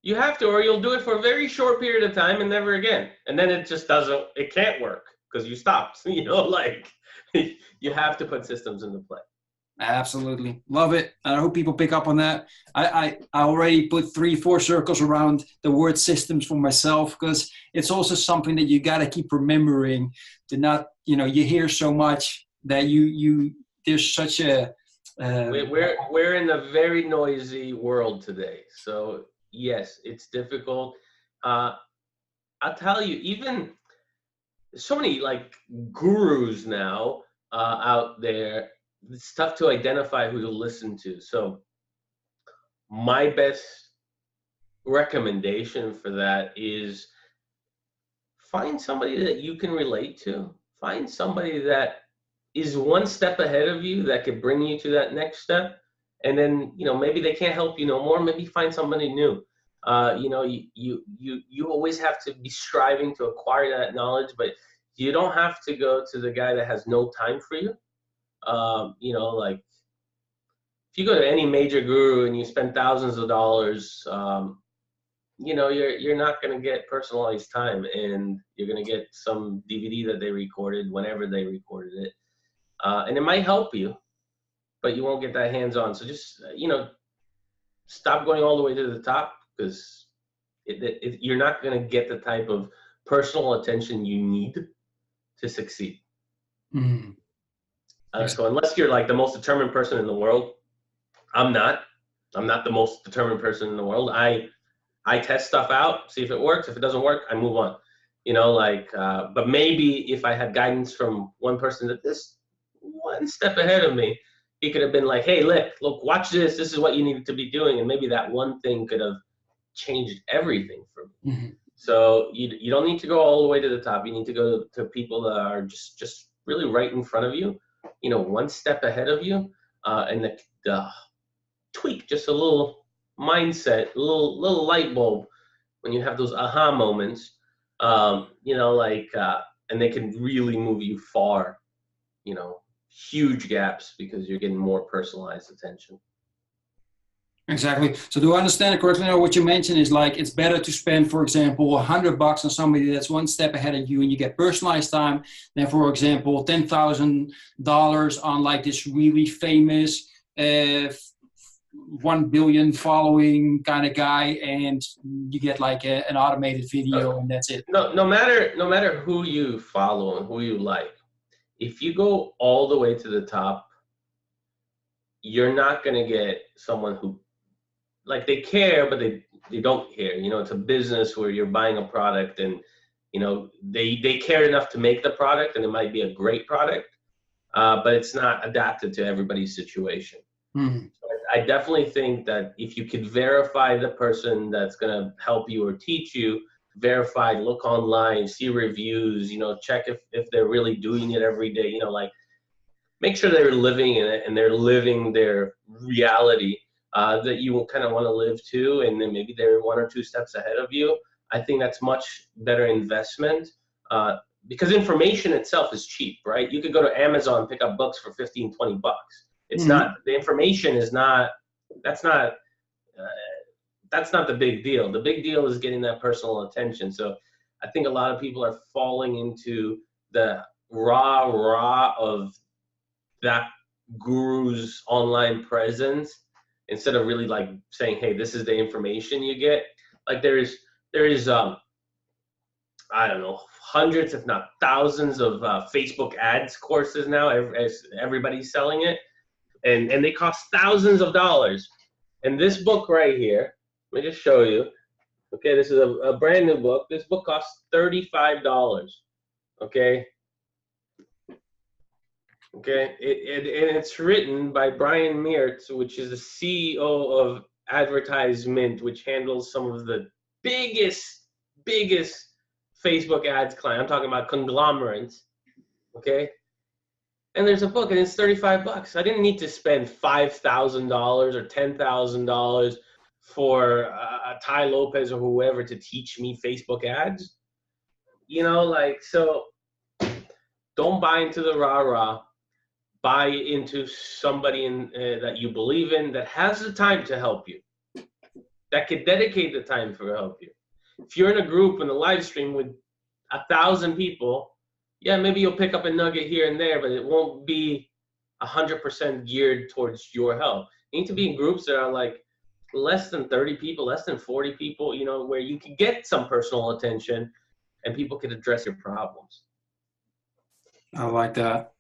You have to, or you'll do it for a very short period of time and never again. And then it just it can't work because you stopped. You have to put systems into play. Absolutely. Love it. I hope people pick up on that. I already put 3-4 circles around the word systems for myself, because it's also something that you got to keep remembering to not, you hear so much that there's such a... We're in a very noisy world today. So yes, it's difficult. I'll tell you, even so many gurus now out there, it's tough to identify who to listen to. So my best recommendation for that is find somebody that you can relate to. Find somebody that is one step ahead of you that could bring you to that next step. And then, maybe they can't help you no more. Maybe find somebody new. You always have to be striving to acquire that knowledge, but you don't have to go to the guy that has no time for you. If you go to any major guru and you spend thousands of dollars, you're not going to get personalized time, and you're going to get some DVD that they recorded whenever they recorded it. And it might help you, but you won't get that hands-on. So just, stop going all the way to the top, because you're not going to get the type of personal attention you need to succeed. Mm-hmm. So unless you're the most determined person in the world, I'm not the most determined person in the world. I test stuff out, see if it works. If it doesn't work, I move on. But maybe if I had guidance from one person that this one step ahead of me, he could have been like, hey, look, watch this. This is what you needed to be doing. And maybe that one thing could have changed everything for me. Mm-hmm. So you don't need to go all the way to the top. You need to go to people that are just really right in front of you, one step ahead of you, and the tweak just a little mindset, a little light bulb when you have those aha moments, and they can really move you far, huge gaps, because you're getting more personalized attention. Exactly. So do I understand it correctly now? What you mentioned is it's better to spend, for example, $100 on somebody that's one step ahead of you and you get personalized time than, for example, $10,000 on this really famous 1 billion following kind of guy, and you get an automated video and that's it. No matter who you follow and who you like, if you go all the way to the top, you're not going to get someone who they care, but they don't care. It's a business where you're buying a product, and they care enough to make the product, and it might be a great product, but it's not adapted to everybody's situation. Mm-hmm. So I definitely think that if you could verify the person that's going to help you or teach you, look online, see reviews, check if they're really doing it every day, make sure they're living in it and they're living their reality that you will kind of want to live to, and then maybe they're 1 or 2 steps ahead of you. I think that's much better investment, because information itself is cheap, right? You could go to Amazon and pick up books for $15, $20. It's Mm-hmm. not, the information is not, that's not the big deal. The big deal is getting that personal attention. So I think a lot of people are falling into the rah of that guru's online presence, instead of really saying, hey, this is the information you get. There is I don't know, hundreds, if not thousands of Facebook ads courses now. Everybody's selling it. And they cost thousands of dollars. And this book right here, let me just show you. Okay, this is a brand new book. This book costs $35. Okay. Okay, and it's written by Brian Meertz, which is the CEO of Advertisement, which handles some of the biggest Facebook ads client. I'm talking about conglomerates. Okay, and there's a book, and it's $35. I didn't need to spend $5,000 or $10,000 for Ty Lopez or whoever to teach me Facebook ads. You know, like, so don't buy into the rah-rah. Buy into somebody that you believe in, that has the time to help you, that could dedicate the time for help you. If you're in a group in a live stream with 1,000 people, yeah, maybe you'll pick up a nugget here and there, but it won't be 100% geared towards your help. You need to be in groups that are like less than 30 people, less than 40 people, you know, where you can get some personal attention and people can address your problems. I like that.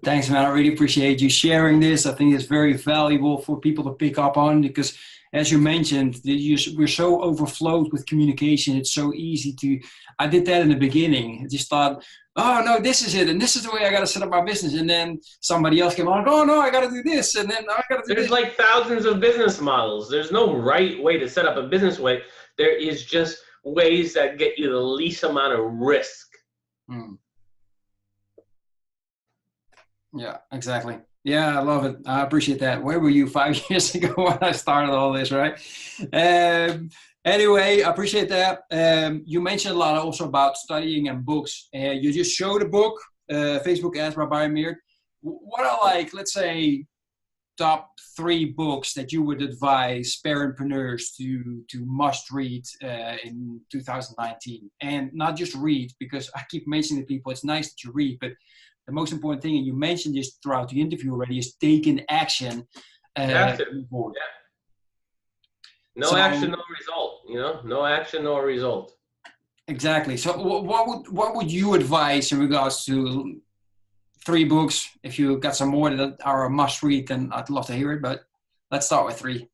Thanks, man. I really appreciate you sharing this. I think it's very valuable for people to pick up on because, as you mentioned, we're so overflowed with communication. It's so easy to. I did that in the beginning. I just thought, oh, no, this is it. And this is the way I got to set up my business. And then somebody else came on, oh, no, I got to do this. And then I got to do There's this. like thousands of business models. There's no right way to set up a business way. There is just ways that get you the least amount of risk. Yeah, exactly. Yeah, I love it. I appreciate that. Where were you 5 years ago when I started all this, right? Anyway, I appreciate that. You mentioned a lot also about studying and books. You just showed a book, Facebook Ads by Brian Meertz. What are, like, let's say, top 3 books that you would advise parentpreneurs to must read in 2019? And not just read, because I keep mentioning to people, it's nice that you read, but the most important thing, and you mentioned this throughout the interview already, is taking action. Yeah. No action, no result. You know, no action, no result. Exactly. So, what would you advise in regards to 3 books? If you got some more that are a must read, then I'd love to hear it. But let's start with 3.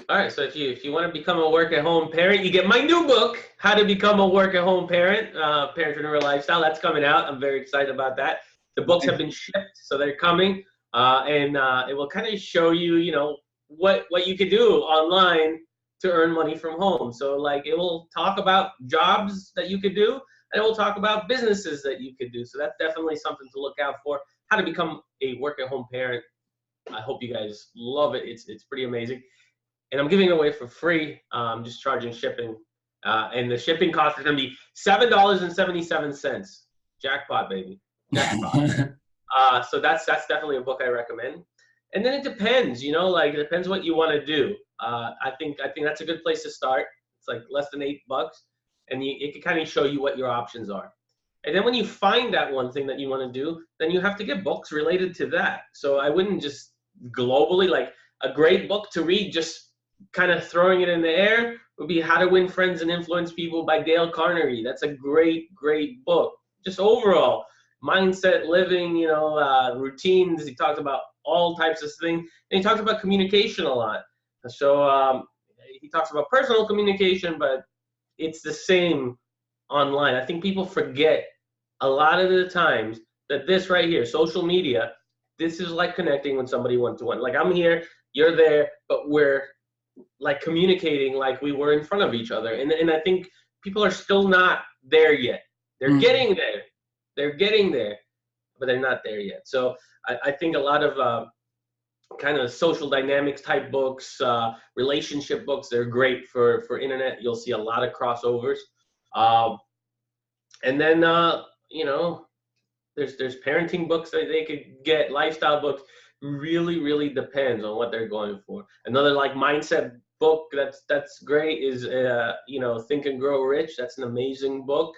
All right. So if you want to become a work-at-home parent, you get my new book, How to Become a Work-at-Home Parent, Parentpreneur Lifestyle. That's coming out. I'm very excited about that. The books have been shipped, so they're coming, and it will kind of show you, you know, what you can do online to earn money from home. So, like, it will talk about jobs that you could do, and it will talk about businesses that you could do. So that's definitely something to look out for. How to become a work-at-home parent. I hope you guys love it. It's pretty amazing, and I'm giving it away for free. I'm just charging shipping, and the shipping cost is going to be $7.77. Jackpot, baby. So that's definitely a book I recommend. And then it depends, you know, like, it depends what you want to do. I think that's a good place to start. It's like less than $8, and it can kind of show you what your options are. And then when you find that one thing that you want to do, then you have to get books related to that. So I wouldn't just globally, like, a great book to read, just kind of throwing it in the air, would be How to Win Friends and Influence People by Dale Carnegie. That's a great book. Just overall, mindset, living, you know, routines. He talks about all types of things. And he talks about communication a lot. So he talks about personal communication, but it's the same online. I think people forget a lot of the times that this right here, social media, this is like connecting with somebody one-to-one. Like, I'm here, you're there, but we're like communicating like we were in front of each other. And I think people are still not there yet. They're getting there. They're getting there, but they're not there yet. So I think a lot of kind of social dynamics type books, relationship books, they're great for internet. You'll see a lot of crossovers. And then, you know, there's parenting books that they could get, lifestyle books. Really depends on what they're going for. Another, like, mindset book that's great is, you know, Think and Grow Rich. That's an amazing book.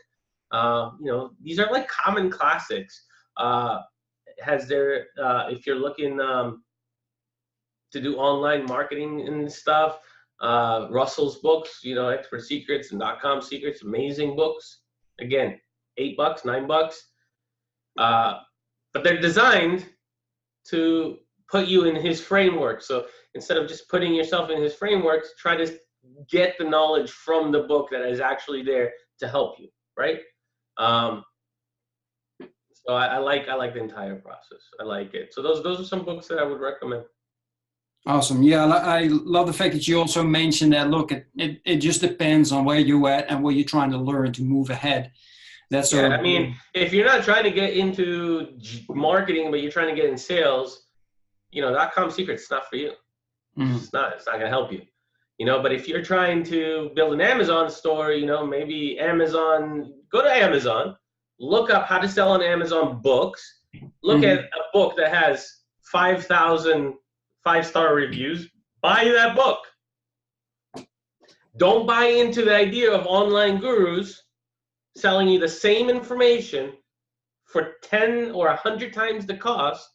You know, these are like common classics. Has there, if you're looking to do online marketing and stuff, Russell's books, Expert Secrets and .com Secrets, amazing books. Again, $8, $9. But they're designed to put you in his framework. So instead of just putting yourself in his framework, try to get the knowledge from the book that is actually there to help you, right? So I like the entire process. I like it. So those are some books that I would recommend. Awesome. Yeah, I love the fact that you also mentioned that, look, it just depends on where you're at and what you're trying to learn to move ahead. That's I mean, if you're not trying to get into marketing, but you're trying to get in sales, .com Secrets is not for you. It's not going to help you. But if you're trying to build an Amazon store, maybe go to Amazon, look up how to sell on Amazon books, look at a book that has 5,000 5-star reviews, buy that book. Don't buy into the idea of online gurus selling you the same information for 10 or 100 times the cost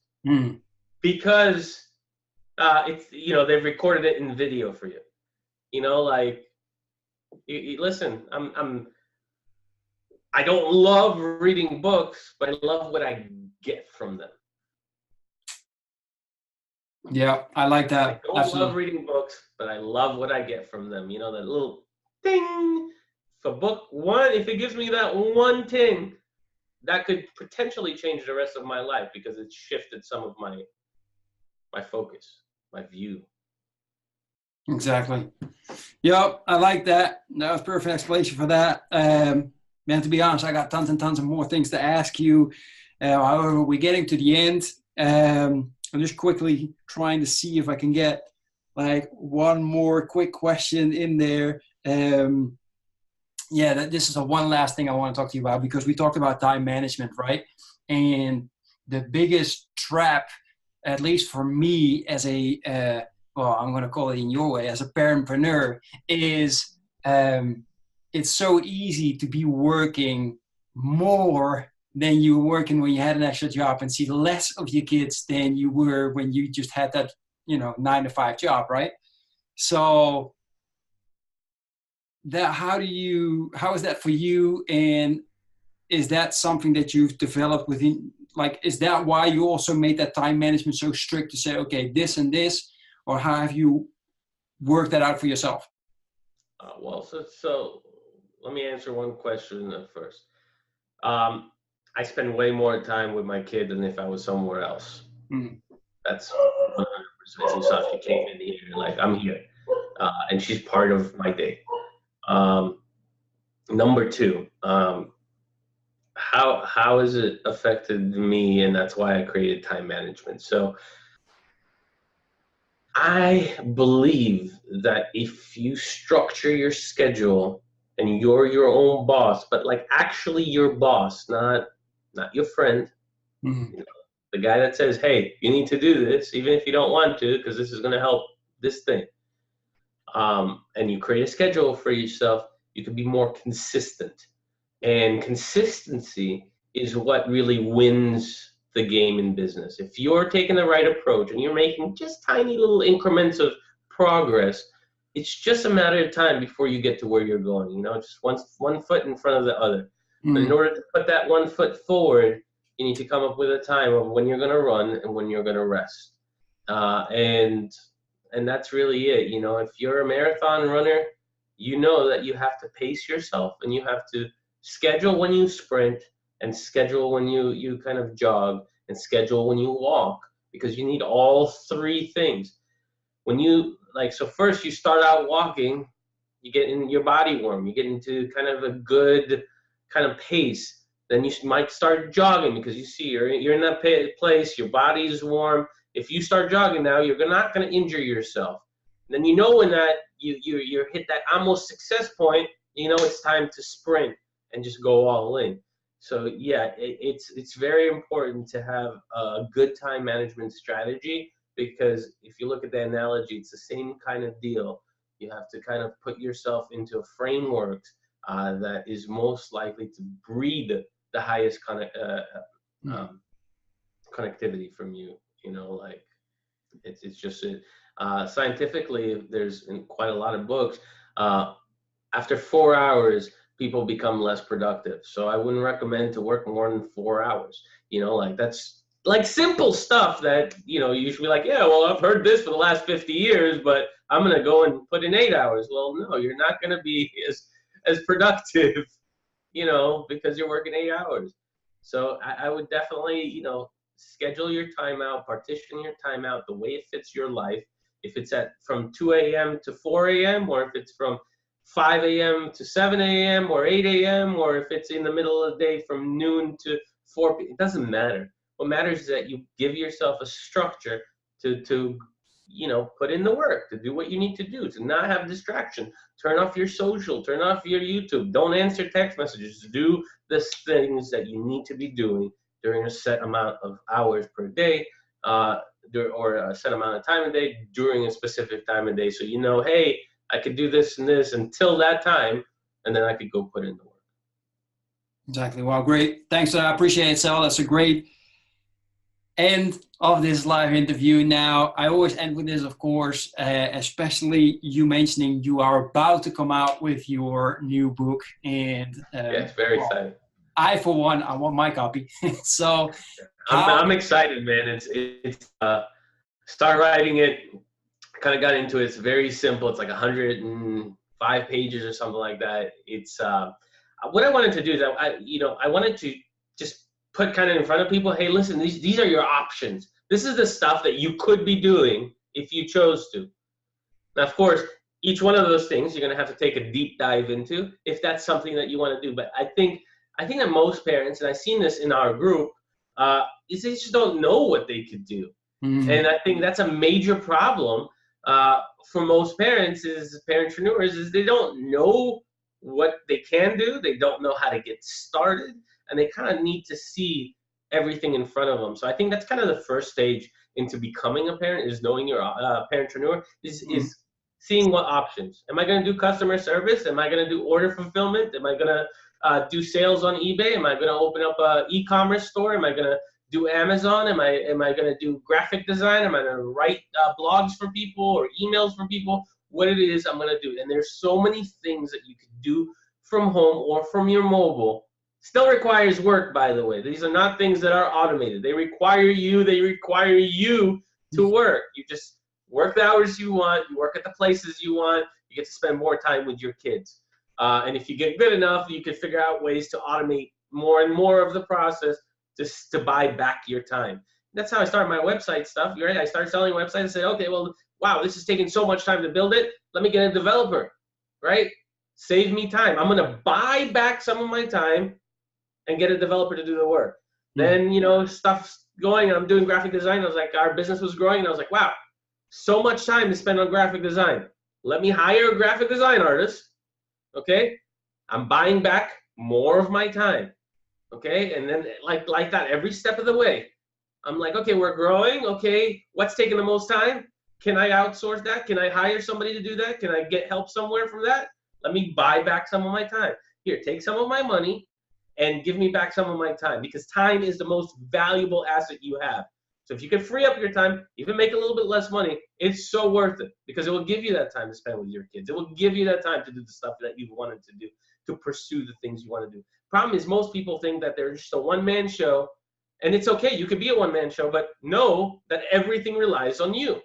because it's they've recorded it in video for you. Listen, I don't love reading books, but I love what I get from them. Yeah, I like that. I don't love reading books, but I love what I get from them. That little ding. For book one, if it gives me that one ting, that could potentially change the rest of my life because it shifted some of my focus, my view. Exactly. Yep, I like that. That was a perfect explanation for that. Man, to be honest, I got tons and tons of more things to ask you. However, we're getting to the end. I'm just quickly trying to see if I can get like one more quick question in there. This is one last thing I want to talk to you about because we talked about time management, right? And the biggest trap, at least for me as I'm going to call it in your way, as a parentpreneur, is it's so easy to be working more than you were working when you had an extra job and see less of your kids than you were when you just had that, 9-to-5 job, right? So how is that for you? And is that something that you've developed within, is that why you also made that time management so strict to say, okay, this and this, or how have you worked that out for yourself? So let me answer one question first. I spend way more time with my kid than if I was somewhere else. That's 100%. So she came in here, I'm here, and she's part of my day. Number two, how has it affected me? And that's why I created time management. So I believe that if you structure your schedule and you're your own boss, but actually your boss, not your friend, the guy that says, hey, you need to do this, even if you don't want to, because this is going to help this thing. And you create a schedule for yourself, you can be more consistent. And consistency is what really wins the game in business. If you're taking the right approach and you're making just tiny little increments of progress, it's just a matter of time before you get to where you're going, just one foot in front of the other. But in order to put that one foot forward, you need to come up with a time of when you're going to run and when you're going to rest. And that's really it. If you're a marathon runner, you know that you have to pace yourself and you have to schedule when you sprint and schedule when you kind of jog and schedule when you walk, because you need all three things. When you so first you start out walking, you get in your body warm, you get into kind of a good kind of pace. Then you might start jogging because you see you're in that place, your body is warm. If you start jogging now, you're not going to injure yourself. And then when that you hit that almost success point, it's time to sprint and just go all in. So yeah, it's very important to have a good time management strategy, because if you look at the analogy, it's the same kind of deal. You have to kind of put yourself into a framework that is most likely to breed the highest connectivity from you. It's just it. Scientifically, there's in quite a lot of books. After 4 hours, people become less productive. So I wouldn't recommend to work more than 4 hours. Like that's like simple stuff that, you should be like, yeah, well, I've heard this for the last 50 years, but I'm going to go and put in 8 hours. Well, no, you're not going to be as productive, because you're working 8 hours. So I would definitely, schedule your time out, partition your time out the way it fits your life. If it's from 2 a.m. to 4 a.m., or if it's from 5 a.m. to 7 a.m. or 8 a.m., or if it's in the middle of the day from noon to 4 p.m., it doesn't matter. What matters is that you give yourself a structure to put in the work, to do what you need to do, to not have distraction. Turn off your social, turn off your YouTube, don't answer text messages. Do the things that you need to be doing during a set amount of hours per day, or a set amount of time a day during a specific time of day. So hey, I could do this and this until that time, and then I could go put in the work. Exactly. Well, great. Thanks. I appreciate it, Sal. That's a great end of this live interview. Now, I always end with this, of course, especially you mentioning you are about to come out with your new book. And it's very exciting. I, for one, I want my copy. So I'm excited, man. It's start writing it. Kind of got into it. It's very simple. It's like 105 pages or something like that. It's what I wanted to do is I wanted to just put kind of in front of people, hey, listen, these are your options. This is the stuff that you could be doing if you chose to. Now, of course, each one of those things you're going to have to take a deep dive into if that's something that you want to do. But I think that most parents, and I've seen this in our group, is they just don't know what they could do. Mm-hmm. And I think that's a major problem for most parents, parentpreneurs, is they don't know what they can do. They don't know how to get started, and they kind of need to see everything in front of them. So I think that's kind of the first stage into becoming a parent, is knowing you're a parentpreneur, is seeing what options. Am I going to do customer service? Am I going to do order fulfillment? Am I going to do sales on eBay? Am I going to open up an e-commerce store? Am I going to do Amazon? Am I going to do graphic design? Am I going to write blogs for people or emails for people? What it is I'm going to do. And there's so many things that you can do from home or from your mobile. Still requires work, by the way. These are not things that are automated. They require you to work. You just work the hours you want. You work at the places you want. You get to spend more time with your kids. And if you get good enough, you can figure out ways to automate more and more of the process to buy back your time. That's how I started my website stuff. Right? I started selling websites and say, okay, well, wow, this is taking so much time to build it. Let me get a developer, right? Save me time. I'm going to buy back some of my time and get a developer to do the work. Mm-hmm. Then, stuff's going. I'm doing graphic design. I was like, our business was growing. And I was like, wow, so much time to spend on graphic design. Let me hire a graphic design artist. Okay. I'm buying back more of my time. Okay. And then like that every step of the way. I'm like, okay, we're growing. Okay. What's taking the most time? Can I outsource that? Can I hire somebody to do that? Can I get help somewhere from that? Let me buy back some of my time. Here, take some of my money and give me back some of my time, because time is the most valuable asset you have. So if you can free up your time, even make a little bit less money, it's so worth it, because it will give you that time to spend with your kids. It will give you that time to do the stuff that you wanted to do, to pursue the things you want to do. Problem is, most people think that they're just a one-man show, and it's okay. You could be a one-man show, but know that everything relies on you.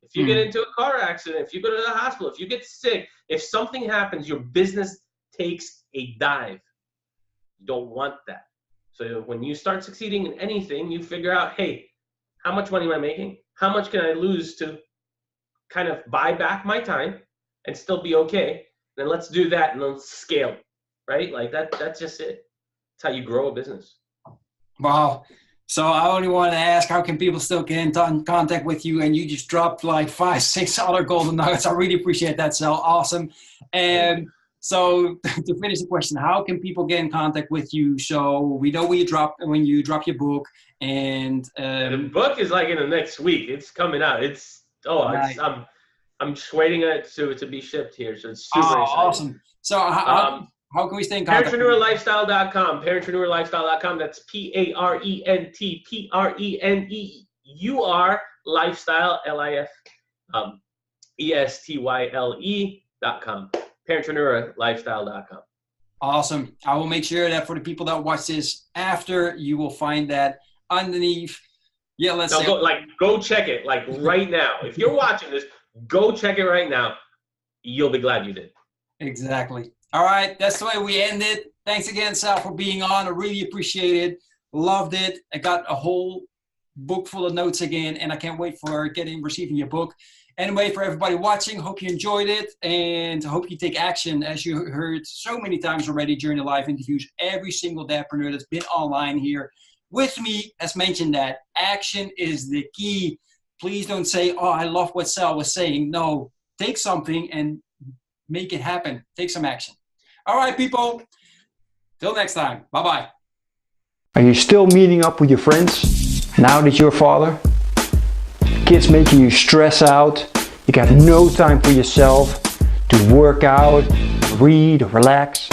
If you get into a car accident, if you go to the hospital, if you get sick, if something happens, your business takes a dive. You don't want that. So when you start succeeding in anything, you figure out, hey, how much money am I making? How much can I lose to kind of buy back my time and still be okay? Then let's do that, and let's scale, right? Like that's just it. That's how you grow a business. Wow. So I only want to ask, how can people still get in contact with you? And you just dropped like 5-6 other golden nuggets. I really appreciate that, Sal. Awesome. And so to finish the question, how can people get in contact with you? So we know when you drop your book, and the book is like in the next week. It's coming out. Nice. I'm just waiting it to be shipped here. So it's super exciting. Awesome. So how can we stay in contact? ParentpreneurLifestyle.com. ParentpreneurLifestyle.com. That's ParentPreneur Lifestyle, ESTYLE.com. ParentpreneurLifestyle.com. Awesome. I will make sure that for the people that watch this after, you will find that underneath. Yeah, go check it right now. If you're watching this, go check it right now. You'll be glad you did. Exactly. All right. That's the way we end it. Thanks again, Sal, for being on. I really appreciate it. Loved it. I got a whole book full of notes again, and I can't wait for receiving your book. Anyway, for everybody watching, hope you enjoyed it, and hope you take action. As you heard so many times already during the live interviews, every single dadpreneur that's been online here with me has mentioned that action is the key. Please don't say, oh, I love what Sal was saying. No, take something and make it happen. Take some action. All right, people. Till next time. Bye-bye. Are you still meeting up with your friends now that you're a father? Kids making you stress out, you got no time for yourself to work out, read, or relax.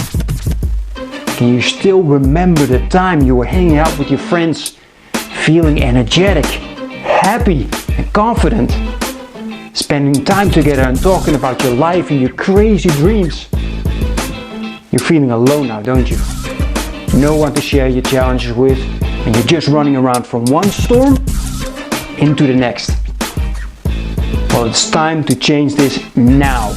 Can you still remember the time you were hanging out with your friends, feeling energetic, happy, and confident? Spending time together and talking about your life and your crazy dreams. You're feeling alone now, don't you? No one to share your challenges with, and you're just running around from one storm into the next. Well, it's time to change this now.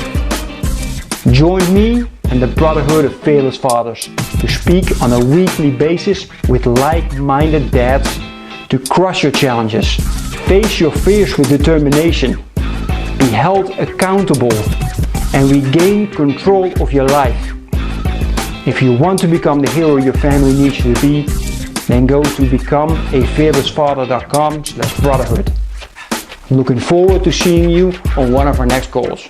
Join me and the Brotherhood of Fearless Fathers to speak on a weekly basis with like-minded dads to crush your challenges, face your fears with determination, be held accountable, and regain control of your life. If you want to become the hero your family needs you to be, then go to becomeafearlessfather.com/brotherhood. I'm looking forward to seeing you on one of our next calls.